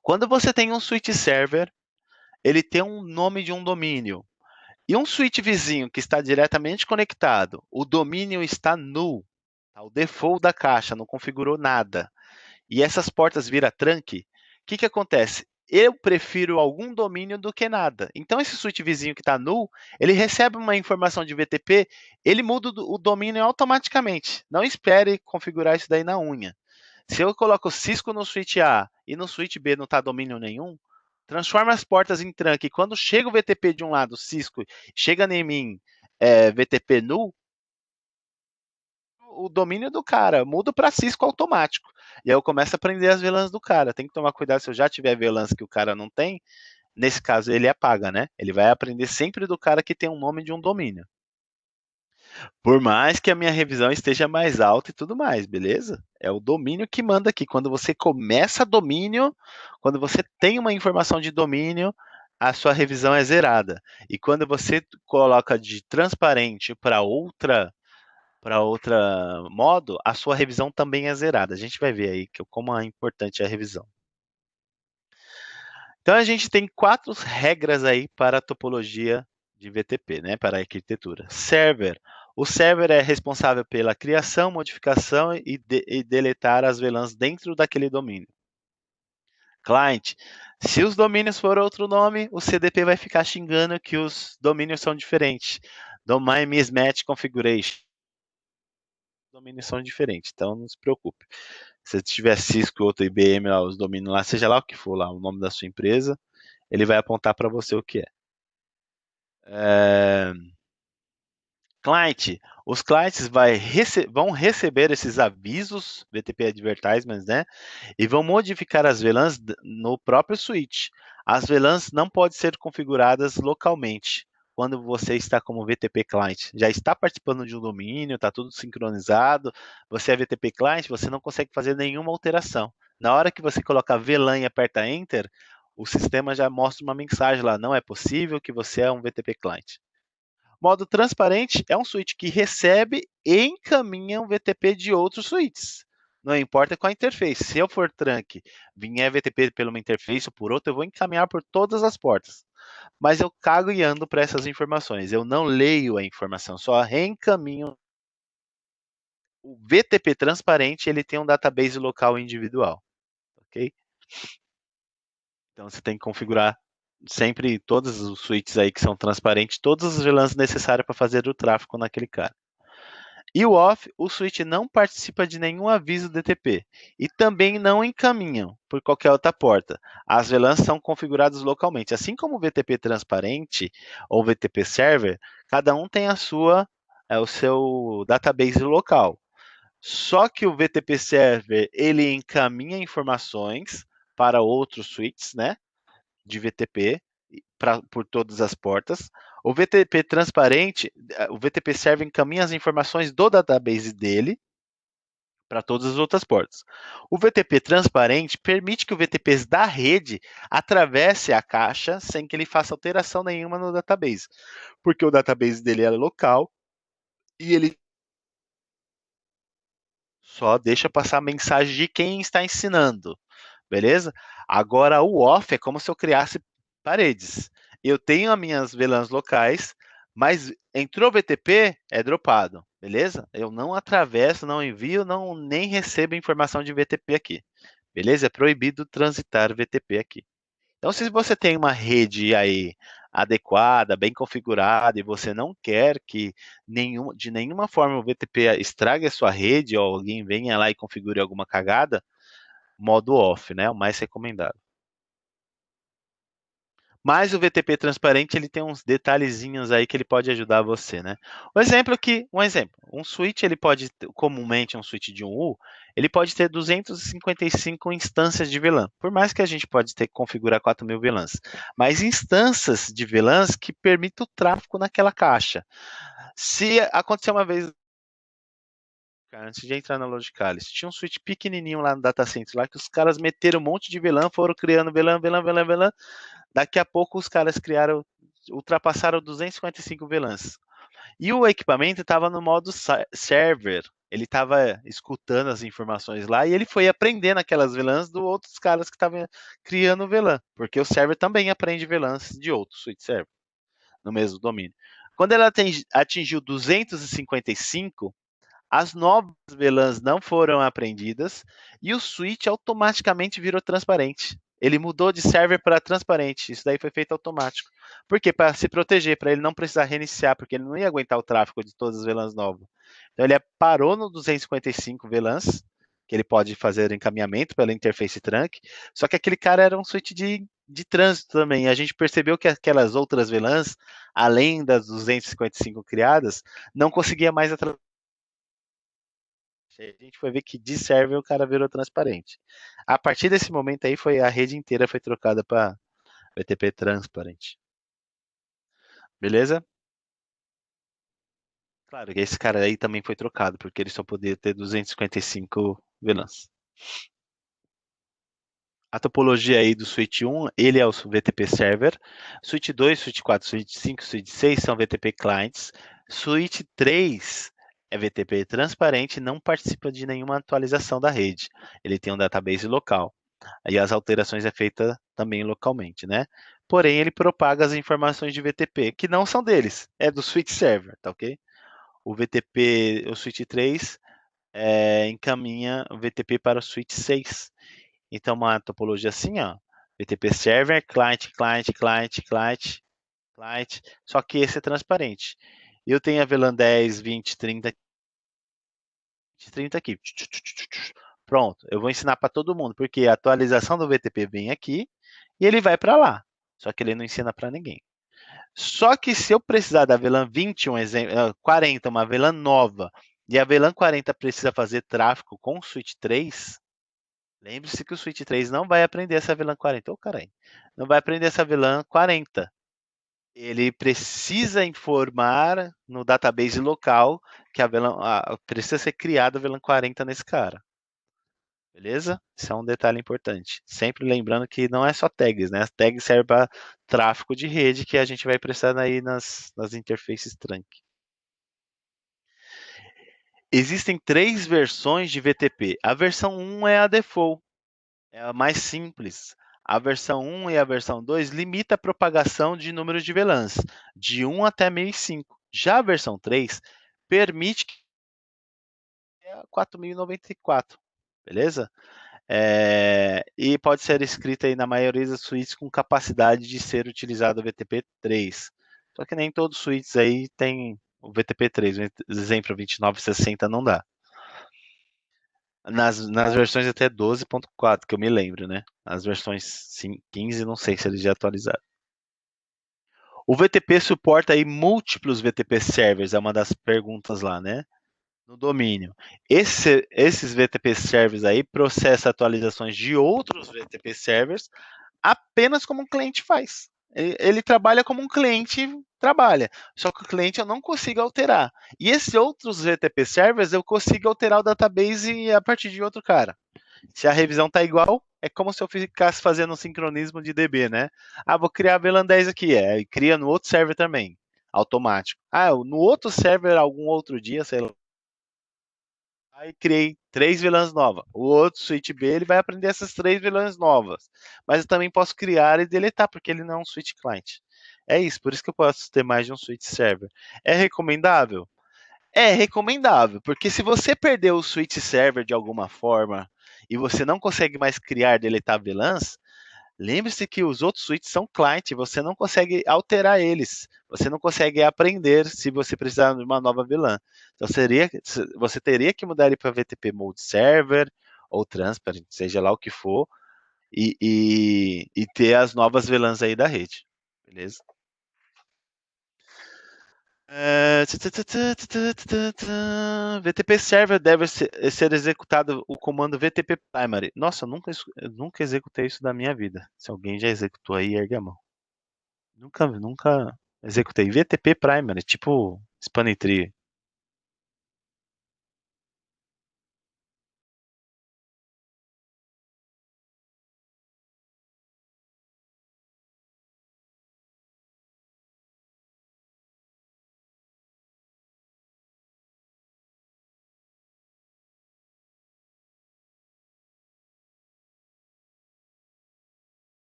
S2: Quando você tem um switch server, ele tem um nome de um domínio. E um switch vizinho que está diretamente conectado, o domínio está null, tá? O default da caixa, não configurou nada. E essas portas viram trunk, o que acontece? Eu prefiro algum domínio do que nada. Então, esse switch vizinho que está null, ele recebe uma informação de VTP, ele muda o domínio automaticamente. Não espere configurar isso daí na unha. Se eu coloco Cisco no switch A e no switch B não está domínio nenhum, transforma as portas em trunk. E quando chega o VTP de um lado, Cisco, chega em mim VTP null, o domínio do cara, muda para Cisco automático. E aí eu começo a aprender as VLANs do cara. Tem que tomar cuidado se eu já tiver VLANs que o cara não tem. Nesse caso, ele apaga, né? Ele vai aprender sempre do cara que tem um nome de um domínio. Por mais que a minha revisão esteja mais alta e tudo mais, beleza? É o domínio que manda aqui. Quando você começa domínio, quando você tem uma informação de domínio, a sua revisão é zerada. E quando você coloca de transparente para outra modo, a sua revisão também é zerada. A gente vai ver aí como é importante a revisão. Então a gente tem 4 regras aí para a topologia de VTP, né, para a arquitetura. Server. O server é responsável pela criação, modificação e deletar as VLANs dentro daquele domínio. Client. Se os domínios for outro nome, o CDP vai ficar xingando que os domínios são diferentes. Domain Mismatch Configuration. Os domínios são diferentes, então não se preocupe. Se tiver Cisco, outro IBM, lá, os domínios lá, seja lá o que for lá, o nome da sua empresa, ele vai apontar para você o que é. Client, os clientes vão receber esses avisos, VTP Advertisements, né? E vão modificar as VLANs no próprio switch. As VLANs não podem ser configuradas localmente. quando você está como VTP Client. Já está participando de um domínio, está tudo sincronizado, você é VTP Client, você não consegue fazer nenhuma alteração. Na hora que você coloca VLAN e aperta Enter, o sistema já mostra uma mensagem lá, não é possível que você é um VTP Client. Modo transparente é um switch que recebe e encaminha um VTP de outros switches. Não importa qual a interface. Se eu for trunk, vier VTP pela uma interface ou por outra, eu vou encaminhar por todas as portas. Mas eu cago e ando para essas informações. Eu não leio a informação, só reencaminho. O VTP transparente ele tem um database local individual, ok? Então você tem que configurar sempre todos os switches aí que são transparentes, todos os VLANs necessários para fazer o tráfego naquele cara. E o off, o switch não participa de nenhum aviso DTP e também não encaminham por qualquer outra porta. As VLANs são configuradas localmente. Assim como o VTP transparente ou VTP server, cada um tem o seu database local. Só que o VTP server ele encaminha informações para outros switches, né, de VTP por todas as portas. O VTP transparente, o VTP server encaminha as informações do database dele para todas as outras portas. O VTP transparente permite que o VTP da rede atravesse a caixa sem que ele faça alteração nenhuma no database, porque o database dele é local e ele só deixa passar a mensagem de quem está ensinando, beleza? Agora o off é como se eu criasse paredes. Eu tenho as minhas VLANs locais, mas entrou VTP, é dropado, beleza? Eu não atravesso, não envio, não nem recebo informação de VTP aqui, beleza? É proibido transitar VTP aqui. Então, se você tem uma rede aí adequada, bem configurada, e você não quer que de nenhuma forma o VTP estrague a sua rede ou alguém venha lá e configure alguma cagada, modo off, né? O mais recomendado. Mas o VTP transparente ele tem uns detalhezinhos aí que ele pode ajudar você, né? Um switch ele pode comumente um switch de 1U, ele pode ter 255 instâncias de VLAN. Por mais que a gente pode ter que configurar 4.000 VLANs, mas instâncias de VLANs que permitam o tráfego naquela caixa. Se acontecer uma vez antes de entrar na Logicalis, tinha um switch pequenininho lá no data center lá que os caras meteram um monte de VLAN, foram criando VLAN. Daqui a pouco os caras ultrapassaram 255 VLANs. E o equipamento estava no modo server. Ele estava escutando as informações lá e ele foi aprendendo aquelas VLANs dos outros caras que estavam criando VLAN, porque o server também aprende VLANs de outros switch server no mesmo domínio. Quando ela atingiu 255, as novas VLANs não foram aprendidas e o switch automaticamente virou transparente. Ele mudou de server para transparente. Isso daí foi feito automático. Por quê? Para se proteger, para ele não precisar reiniciar, porque ele não ia aguentar o tráfego de todas as VLANs novas. Então ele parou no 255 VLANs, que ele pode fazer encaminhamento pela interface trunk, só que aquele cara era um switch de trânsito também. A gente percebeu que aquelas outras VLANs, além das 255 criadas, não conseguia mais atravessar. A gente foi ver que de server o cara virou transparente. A partir desse momento aí a rede inteira foi trocada para VTP transparente. Beleza? Claro que esse cara aí também foi trocado, porque ele só podia ter 255 VLANs. A topologia aí do Switch 1, ele é o VTP Server. Switch 2, Switch 4, Switch 5, Switch 6 são VTP Clients. Switch 3 é VTP transparente e não participa de nenhuma atualização da rede. Ele tem um database local. E as alterações é feita também localmente, né? Porém, ele propaga as informações de VTP, que não são deles, é do Switch Server, tá ok? O VTP, o Switch 3 encaminha o VTP para o Switch 6. Então, uma topologia assim, ó, VTP Server, client, só que esse é transparente. Eu tenho a VLAN 10, 20, 30 aqui. Pronto, eu vou ensinar para todo mundo, porque a atualização do VTP vem aqui e ele vai para lá. Só que ele não ensina para ninguém. Só que se eu precisar da VLAN 20, 40, uma VLAN nova, e a VLAN 40 precisa fazer tráfego com o Switch 3, lembre-se que o Switch 3 não vai aprender essa VLAN 40. Ô, caralho. Não vai aprender essa VLAN 40. Ele precisa informar no database local que a VLAN, precisa ser criada a VLAN 40 nesse cara. Beleza? Isso é um detalhe importante. Sempre lembrando que não é só tags, né? As tags servem para tráfego de rede que a gente vai precisar aí nas interfaces trunk. Existem 3 versões de VTP. A versão 1 é a default, é a mais simples. A versão 1 e a versão 2 limita a propagação de números de VLANs, de 1 até 1005. Já a versão 3 permite que 4094, beleza? E pode ser escrita aí na maioria das suítes com capacidade de ser utilizado o VTP3. Só que nem todos os suítes aí tem o VTP3, exemplo 2960 não dá. Nas versões até 12.4, que eu me lembro, né? As versões 15, não sei se eles já atualizaram. O VTP suporta aí múltiplos VTP servers, é uma das perguntas lá, né? No domínio. Esses VTP servers aí processam atualizações de outros VTP servers apenas como um cliente faz. Ele trabalha como um cliente trabalha, só que o cliente eu não consigo alterar. E esses outros VTP servers eu consigo alterar o database a partir de outro cara. Se a revisão está igual, é como se eu ficasse fazendo um sincronismo de DB, né? Vou criar a VLAN 10 aqui, e cria no outro server também, automático. No outro server, algum outro dia, sei lá, aí criei 3 VLANs novas. O outro switch B ele vai aprender essas 3 VLANs novas. Mas eu também posso criar e deletar, porque ele não é um switch client. É isso, por isso que eu posso ter mais de um switch server. É recomendável? É recomendável, porque se você perdeu o switch server de alguma forma e você não consegue mais criar, deletar VLANs, lembre-se que os outros switches são client, você não consegue alterar eles, você não consegue aprender se você precisar de uma nova VLAN. Então você teria que mudar ele para VTP Mode Server ou Transparent, seja lá o que for, e ter as novas VLANs aí da rede. Beleza? VTP Server deve ser executado o comando VTP Primary. Nossa, eu nunca executei isso da minha vida. Se alguém já executou aí, ergue a mão. Nunca executei. VTP Primary, tipo Spanning Tree.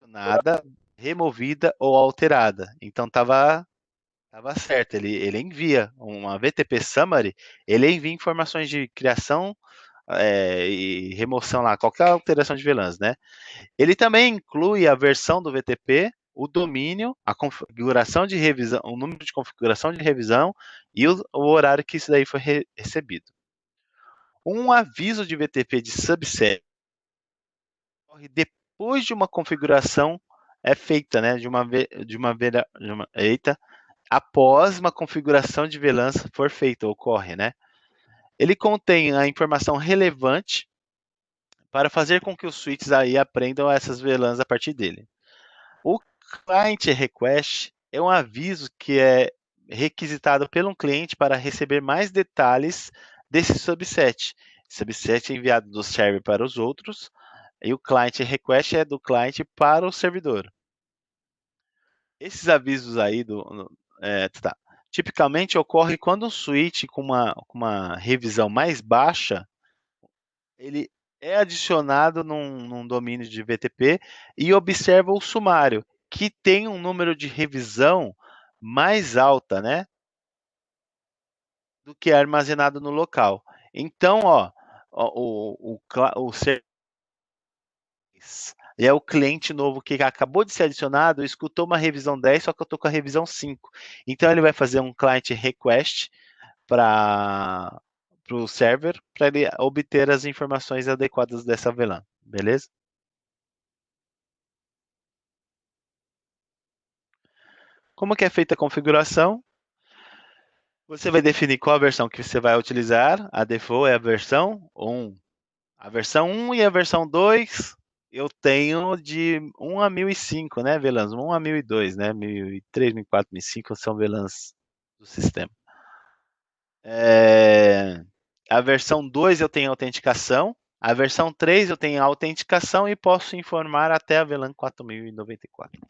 S2: Nada, removida ou alterada. Então tava certo. Ele envia uma VTP Summary, ele envia informações de criação e remoção lá, qualquer alteração de VLANs, né? Ele também inclui a versão do VTP, o domínio, a configuração de revisão, o número de configuração de revisão e o horário que isso daí foi recebido. Um aviso de VTP de subset ocorre depois de uma configuração feita, né? Após uma configuração de VLAN for feita, ocorre, né? Ele contém a informação relevante para fazer com que os switches aí aprendam essas VLANs a partir dele. O client request é um aviso que é requisitado pelo cliente para receber mais detalhes desse subset. Subset é enviado do server para os outros e o client request é do cliente para o servidor. Esses avisos aí tipicamente ocorre quando um switch com uma revisão mais baixa ele é adicionado num domínio de VTP e observa o sumário, que tem um número de revisão mais alta, né, do que é armazenado no local. Então, o serviço é o cliente novo que acabou de ser adicionado, escutou uma revisão 10, só que eu estou com a revisão 5. Então, ele vai fazer um client request para o server para ele obter as informações adequadas dessa VLAN, beleza? Como que é feita a configuração? Você vai definir qual a versão que você vai utilizar. A default é a versão 1. A versão 1 e a versão 2 eu tenho de 1 a 1005, né, VLANs? 1 a 1002, né? 1003, 1004, 1005 são VLANs do sistema. A versão 2 eu tenho autenticação. A versão 3 eu tenho autenticação e posso informar até a VLAN 4094.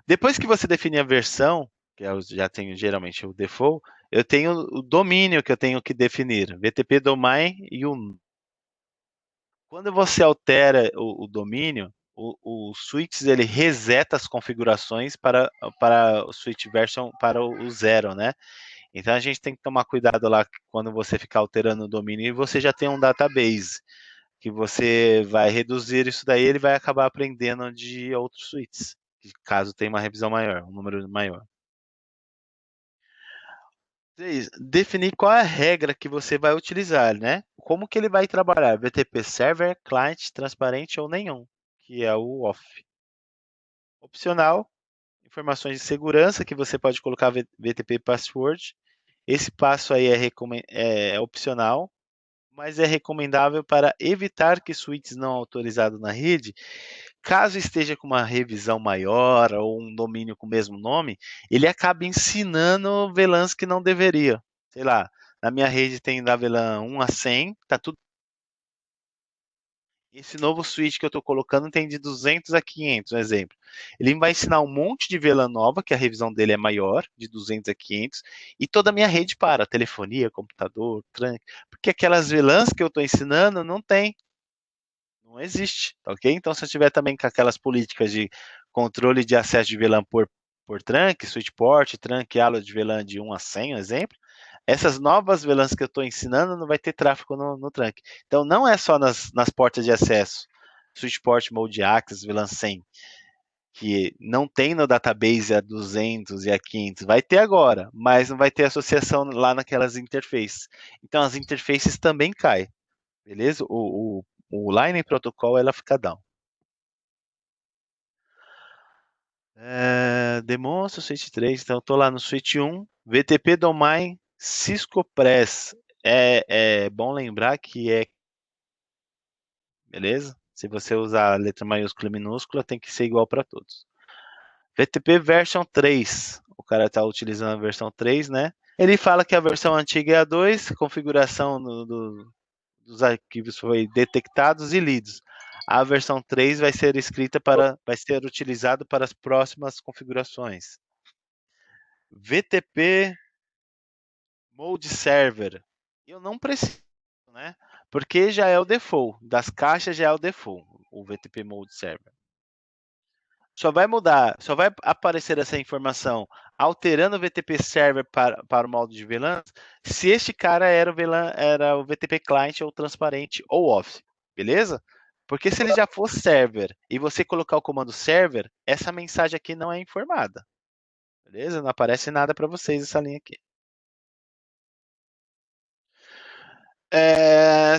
S2: Depois que você definir a versão, que eu já tenho geralmente o default, eu tenho o domínio que eu tenho que definir, VTP domain e um. Quando você altera o domínio, o switch ele reseta as configurações para o switch version para o zero, né? Então a gente tem que tomar cuidado lá quando você ficar alterando o domínio e você já tem um database que você vai reduzir isso daí, ele vai acabar aprendendo de outros switches, caso tenha uma revisão maior, um número maior. 3. Definir qual é a regra que você vai utilizar, né? Como que ele vai trabalhar? VTP Server, Client, Transparente ou nenhum, que é o off. Opcional, informações de segurança que você pode colocar VTP Password. Esse passo aí é opcional, mas é recomendável para evitar que switches não autorizados na rede, caso esteja com uma revisão maior ou um domínio com o mesmo nome, ele acaba ensinando VLANs que não deveria. Sei lá, na minha rede tem da VLAN 1 a 100, tá tudo. Esse novo switch que eu estou colocando tem de 200 a 500, um exemplo. Ele vai ensinar um monte de VLAN nova, que a revisão dele é maior, de 200 a 500, e toda a minha rede para, telefonia, computador, trunk, porque aquelas VLANs que eu estou ensinando não tem. Não existe, tá ok? Então, se eu tiver também com aquelas políticas de controle de acesso de VLAN por trunk, switch port, trunk, alo de VLAN de 1 a 100, um exemplo, essas novas VLANs que eu estou ensinando não vai ter tráfego no trunk. Então, não é só nas portas de acesso, switch port, mode access, VLAN 100, que não tem no database a 200 e a 500, vai ter agora, mas não vai ter associação lá naquelas interfaces. Então, as interfaces também caem, beleza? O Line Protocol ela fica down. Demonstra o switch 3, então eu estou lá no switch 1, VTP Domain Cisco Press. É bom lembrar que beleza? Se você usar a letra maiúscula e minúscula, tem que ser igual para todos. VTP version 3, o cara está utilizando a versão 3, né? Ele fala que a versão antiga é a 2, configuração dos arquivos foi detectados e lidos. A versão 3 vai ser vai ser utilizado para as próximas configurações. VTP Mode Server. Eu não preciso, né? Porque já é o default. Das caixas já é o default, o VTP Mode Server. Só vai mudar, só vai aparecer essa informação alterando o VTP Server para o modo de VLAN se este cara era o VTP Client ou transparente ou off, beleza? Porque se ele já for server e você colocar o comando server, essa mensagem aqui não é informada, beleza? Não aparece nada para vocês essa linha aqui. É,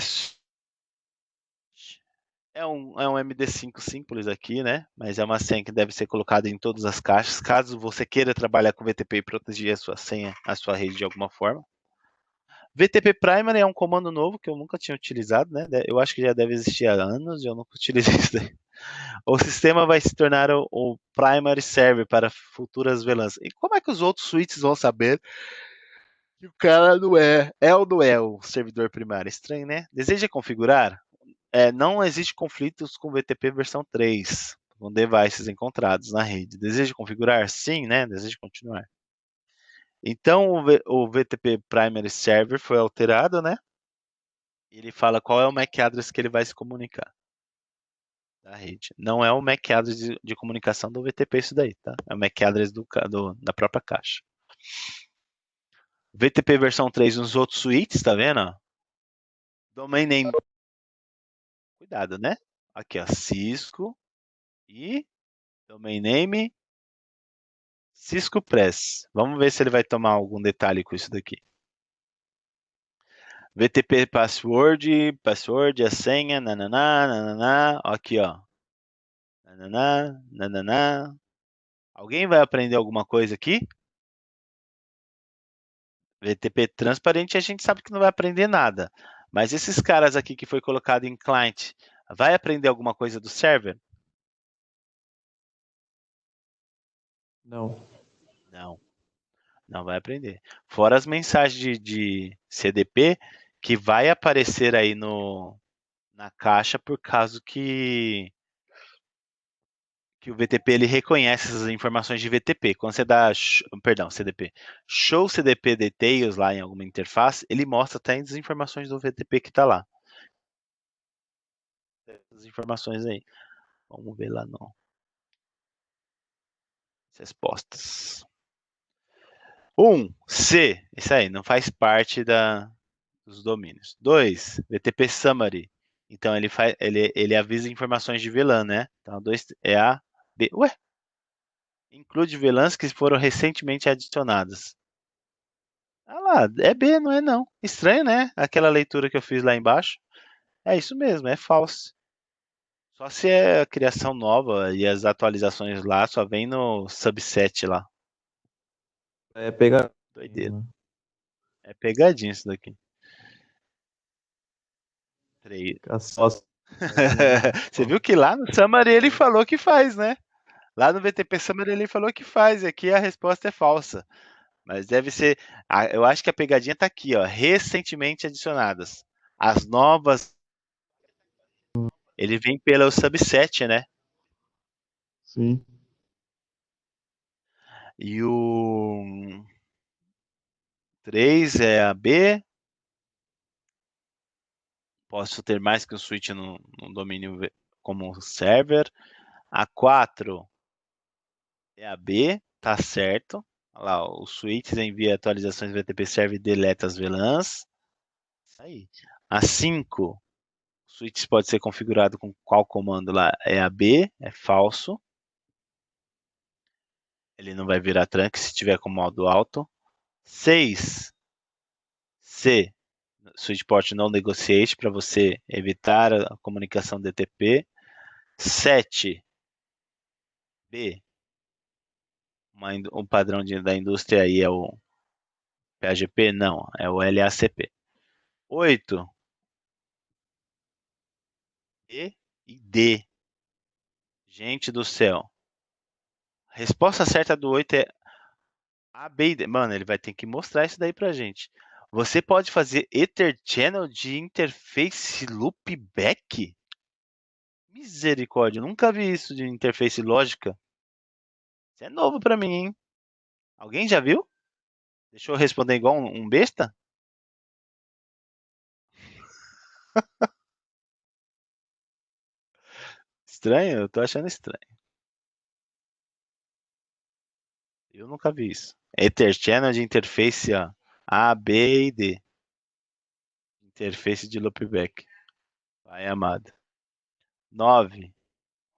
S2: é um MD5 simples aqui, né? Mas é uma senha que deve ser colocada em todas as caixas, caso você queira trabalhar com VTP e proteger a sua senha, a sua rede de alguma forma. VTP Primary é um comando novo que eu nunca tinha utilizado, né? Eu acho que já deve existir há anos e eu nunca utilizei isso daí. O sistema vai se tornar o Primary Server para futuras VLANs. E como é que os outros switches vão saber que o cara não é ou não é o servidor primário? Estranho, né? Deseja configurar? Não existe conflitos com VTP versão 3, com devices encontrados na rede. Deseja configurar? Sim, né? Deseja continuar. Então, o VTP Primary Server foi alterado, né? Ele fala qual é o MAC address que ele vai se comunicar da rede. Não é o MAC address de comunicação do VTP isso daí, tá? É o MAC address da própria caixa. VTP versão 3 nos outros suítes, tá vendo? Domain name. Cuidado, né? Aqui, ó, Cisco e domain name Cisco Press. Vamos ver se ele vai tomar algum detalhe com isso daqui. VTP password, a senha, nananá, nananá. Aqui, ó. Nananá, nananá. Alguém vai aprender alguma coisa aqui? VTP transparente a gente sabe que não vai aprender nada. Mas esses caras aqui que foi colocado em client, vai aprender alguma coisa do server?
S3: Não.
S2: Não, não vai aprender. Fora as mensagens de CDP que vai aparecer aí na caixa por causa que o VTP ele reconhece essas informações de VTP. Quando você dá, perdão, CDP, show CDP details lá em alguma interface, ele mostra até as informações do VTP que está lá. Essas informações aí. Vamos ver lá no respostas. 1. C. Isso aí, não faz parte dos domínios. 2. VTP Summary. Então ele avisa informações de VLAN, né? Então 2 é A, B. Ué? Include VLANs que foram recentemente adicionadas. Ah lá, é B, não é não. Estranho, né? Aquela leitura que eu fiz lá embaixo. É isso mesmo, é falso. Só se é a criação nova e as atualizações lá só vem no subset lá.
S3: É pegar.
S2: Doideira. É pegadinha isso daqui. 3.
S3: Nossa.
S2: Você viu que lá no Summary ele falou que faz, né? Lá no VTP Summary ele falou que faz, e aqui a resposta é falsa. Mas deve ser. Eu acho que a pegadinha tá aqui, ó. Recentemente adicionadas. As novas. Ele vem pelo subset, né?
S3: Sim.
S2: E o 3 é a B. Posso ter mais que um switch no domínio como server. A 4 é a B, tá certo. Olha lá, o switches envia atualizações VTP server e deleta as VLANs. Isso aí. A 5, o switch pode ser configurado com qual comando lá? É a B, é falso. Ele não vai virar trunk se tiver com modo alto. 6, C, switch port não negotiate para você evitar a comunicação DTP. 7, B, um padrão da indústria aí é o PAGP? Não, é o LACP. 8, E e D. Gente do céu. A resposta certa do 8 é A, B e D. Mano, ele vai ter que mostrar isso daí pra gente. Você pode fazer Ether Channel de interface loopback? Misericórdia, nunca vi isso de interface lógica. Isso é novo pra mim, hein? Alguém já viu? Deixa eu responder igual um besta? Estranho? Eu tô achando estranho. Eu nunca vi isso. Ether Channel de interface A, B e D. Interface de loopback. Vai, amado. 9.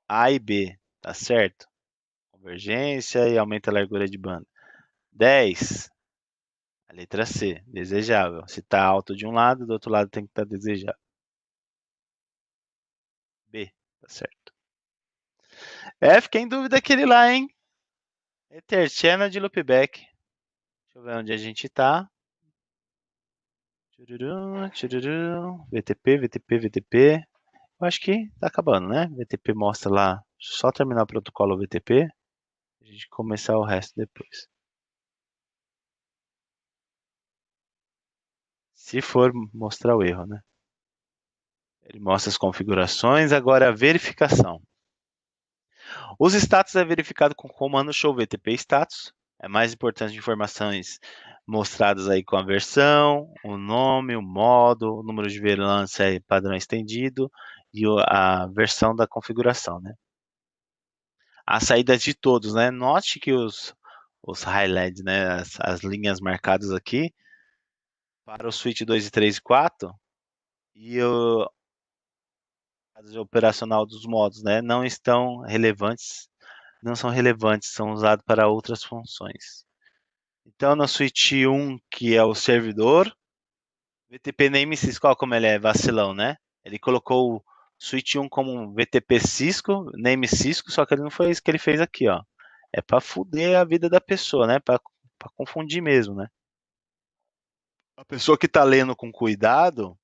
S2: A e B. Tá certo? Convergência e aumenta a largura de banda. 10. A letra C. Desejável. Se tá alto de um lado, do outro lado tem que estar desejável. B. Tá certo. Fiquei em dúvida aquele lá, hein? Ether Channel de loopback. Deixa eu ver onde a gente tá. Tchururu, tchururu. VTP, VTP, VTP. Eu acho que tá acabando, né? VTP mostra lá. Só terminar o protocolo VTP. A gente começar o resto depois. Se for mostrar o erro, né? Ele mostra as configurações, agora a verificação. Os status é verificado com o comando show VTP status. É mais importante informações mostradas aí com a versão, o nome, o modo, o número de VLAN é padrão estendido e a versão da configuração, né? As saídas de todos, né? Note que os highlights, né? As linhas marcadas aqui para o switch 2 e 3 e 4 e o operacional dos modos, né? Não estão relevantes, não são relevantes, são usados para outras funções. Então, no switch 1, que é o servidor, VTP Namesys, qual como ele é vacilão, né? Ele colocou o switch 1 como um VTP Cisco, Name Cisco, só que ele não foi isso que ele fez aqui, ó. É para fuder a vida da pessoa, né? Para confundir mesmo, né? A pessoa que está lendo com cuidado,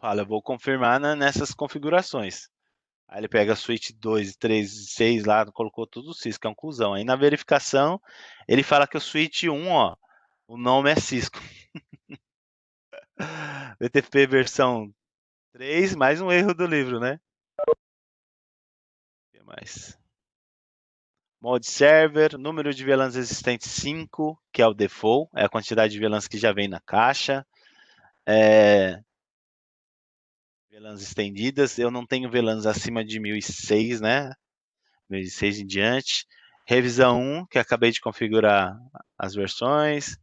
S2: fala, eu vou confirmar nessas configurações. Aí ele pega a suíte 2, 3, 6 lá, colocou tudo Cisco, é um cuzão. Aí na verificação, ele fala que o suíte 1, ó, o nome é Cisco. VTP versão 3, mais um erro do livro, né? O que mais? Mod server, número de VLANs existentes 5, que é o default, é a quantidade de VLANs que já vem na caixa. VLANs estendidas, eu não tenho VLANs acima de 1006, né? 1006 em diante. Revisão 1, que acabei de configurar as versões.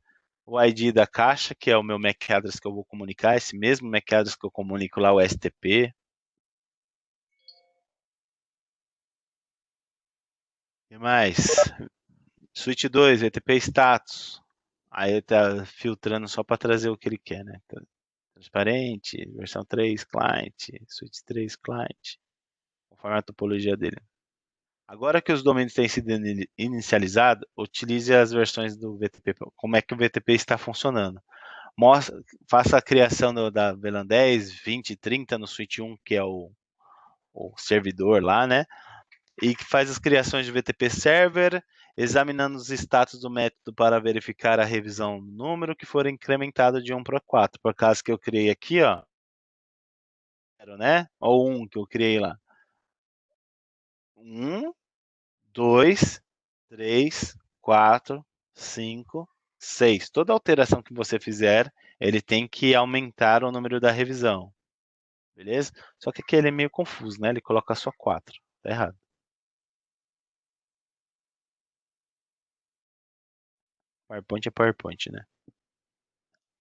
S2: O ID da caixa, que é o meu MAC address que eu vou comunicar, esse mesmo MAC address que eu comunico lá, o STP. O que mais? Switch 2, VTP status. Aí ele tá filtrando só para trazer o que ele quer, né? Transparente, versão 3, client, switch 3, client, conforme a topologia dele. Agora que os domínios têm sido inicializados, utilize as versões do VTP. Como é que o VTP está funcionando? Faça a criação da VLAN 10, 20, 30 no switch 1, que é o servidor lá, né? E que faz as criações de VTP server, examinando os status do método para verificar a revisão do número que for incrementado de 1 para 4. Por caso que eu criei aqui, ó, né? Ou 1 que eu criei lá. 1, 2, 3, 4, 5, 6. Toda alteração que você fizer, ele tem que aumentar o número da revisão. Beleza? Só que aqui ele é meio confuso, né? Ele coloca só 4. Tá errado. PowerPoint é PowerPoint, né?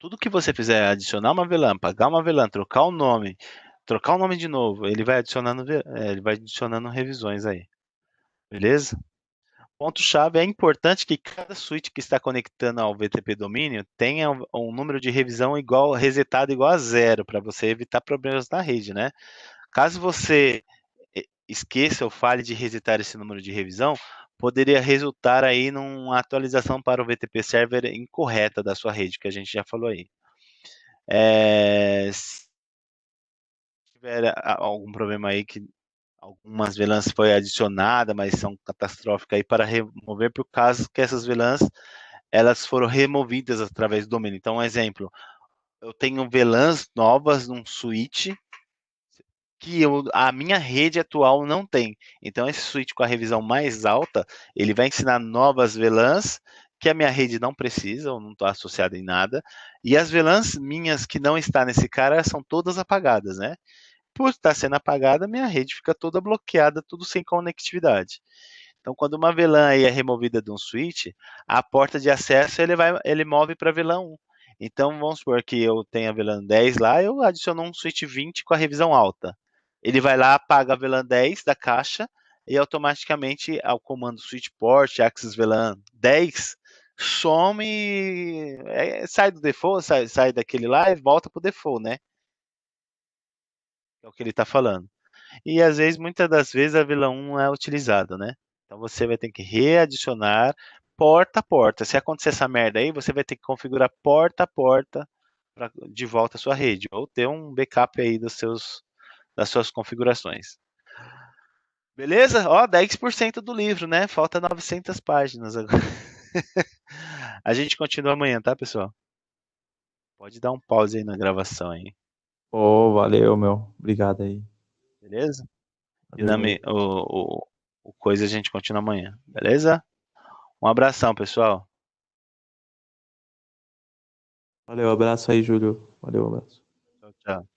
S2: Tudo que você fizer, adicionar uma VLAN, apagar uma VLAN, trocar o nome de novo, ele vai adicionando revisões aí. Beleza? Ponto-chave, é importante que cada switch que está conectando ao VTP domínio tenha um número de revisão resetado igual a 0, para você evitar problemas na rede, né? Caso você esqueça ou falhe de resetar esse número de revisão, poderia resultar aí numa atualização para o VTP server incorreta da sua rede, que a gente já falou aí. Se tiver algum problema aí que algumas VLANs foi adicionada, mas são catastróficas aí para remover por caso que essas VLANs elas foram removidas através do domínio. Então, um exemplo, eu tenho VLANs novas num switch que a minha rede atual não tem. Então, esse switch com a revisão mais alta, ele vai ensinar novas VLANs que a minha rede não precisa, ou não está associada em nada, e as VLANs minhas que não está nesse cara são todas apagadas, né? Por estar sendo apagada, minha rede fica toda bloqueada, tudo sem conectividade. Então, quando uma VLAN aí é removida de um switch, a porta de acesso ele move para a VLAN 1. Então, vamos supor que eu tenha a VLAN 10 lá, eu adiciono um switch 20 com a revisão alta. Ele vai lá, apaga a VLAN 10 da caixa e automaticamente ao comando switch port, access VLAN 10, some, sai do default, sai daquele lá e volta para o default, né? É o que ele está falando. E às vezes, muitas das vezes, a VLAN 1 não é utilizada, né? Então você vai ter que readicionar porta a porta. Se acontecer essa merda aí, você vai ter que configurar porta a porta de volta à sua rede, ou ter um backup aí das suas configurações. Beleza? Ó, 10% do livro, né? Falta 900 páginas agora. A gente continua amanhã, tá, pessoal? Pode dar um pause aí na gravação aí.
S3: Pô, valeu, meu. Obrigado aí.
S2: Beleza? E
S3: Valeu mesmo.
S2: o coisa a gente continua amanhã. Beleza? Um abração, pessoal.
S3: Valeu, abraço aí, Júlio. Valeu, abraço.
S2: Tchau, tchau.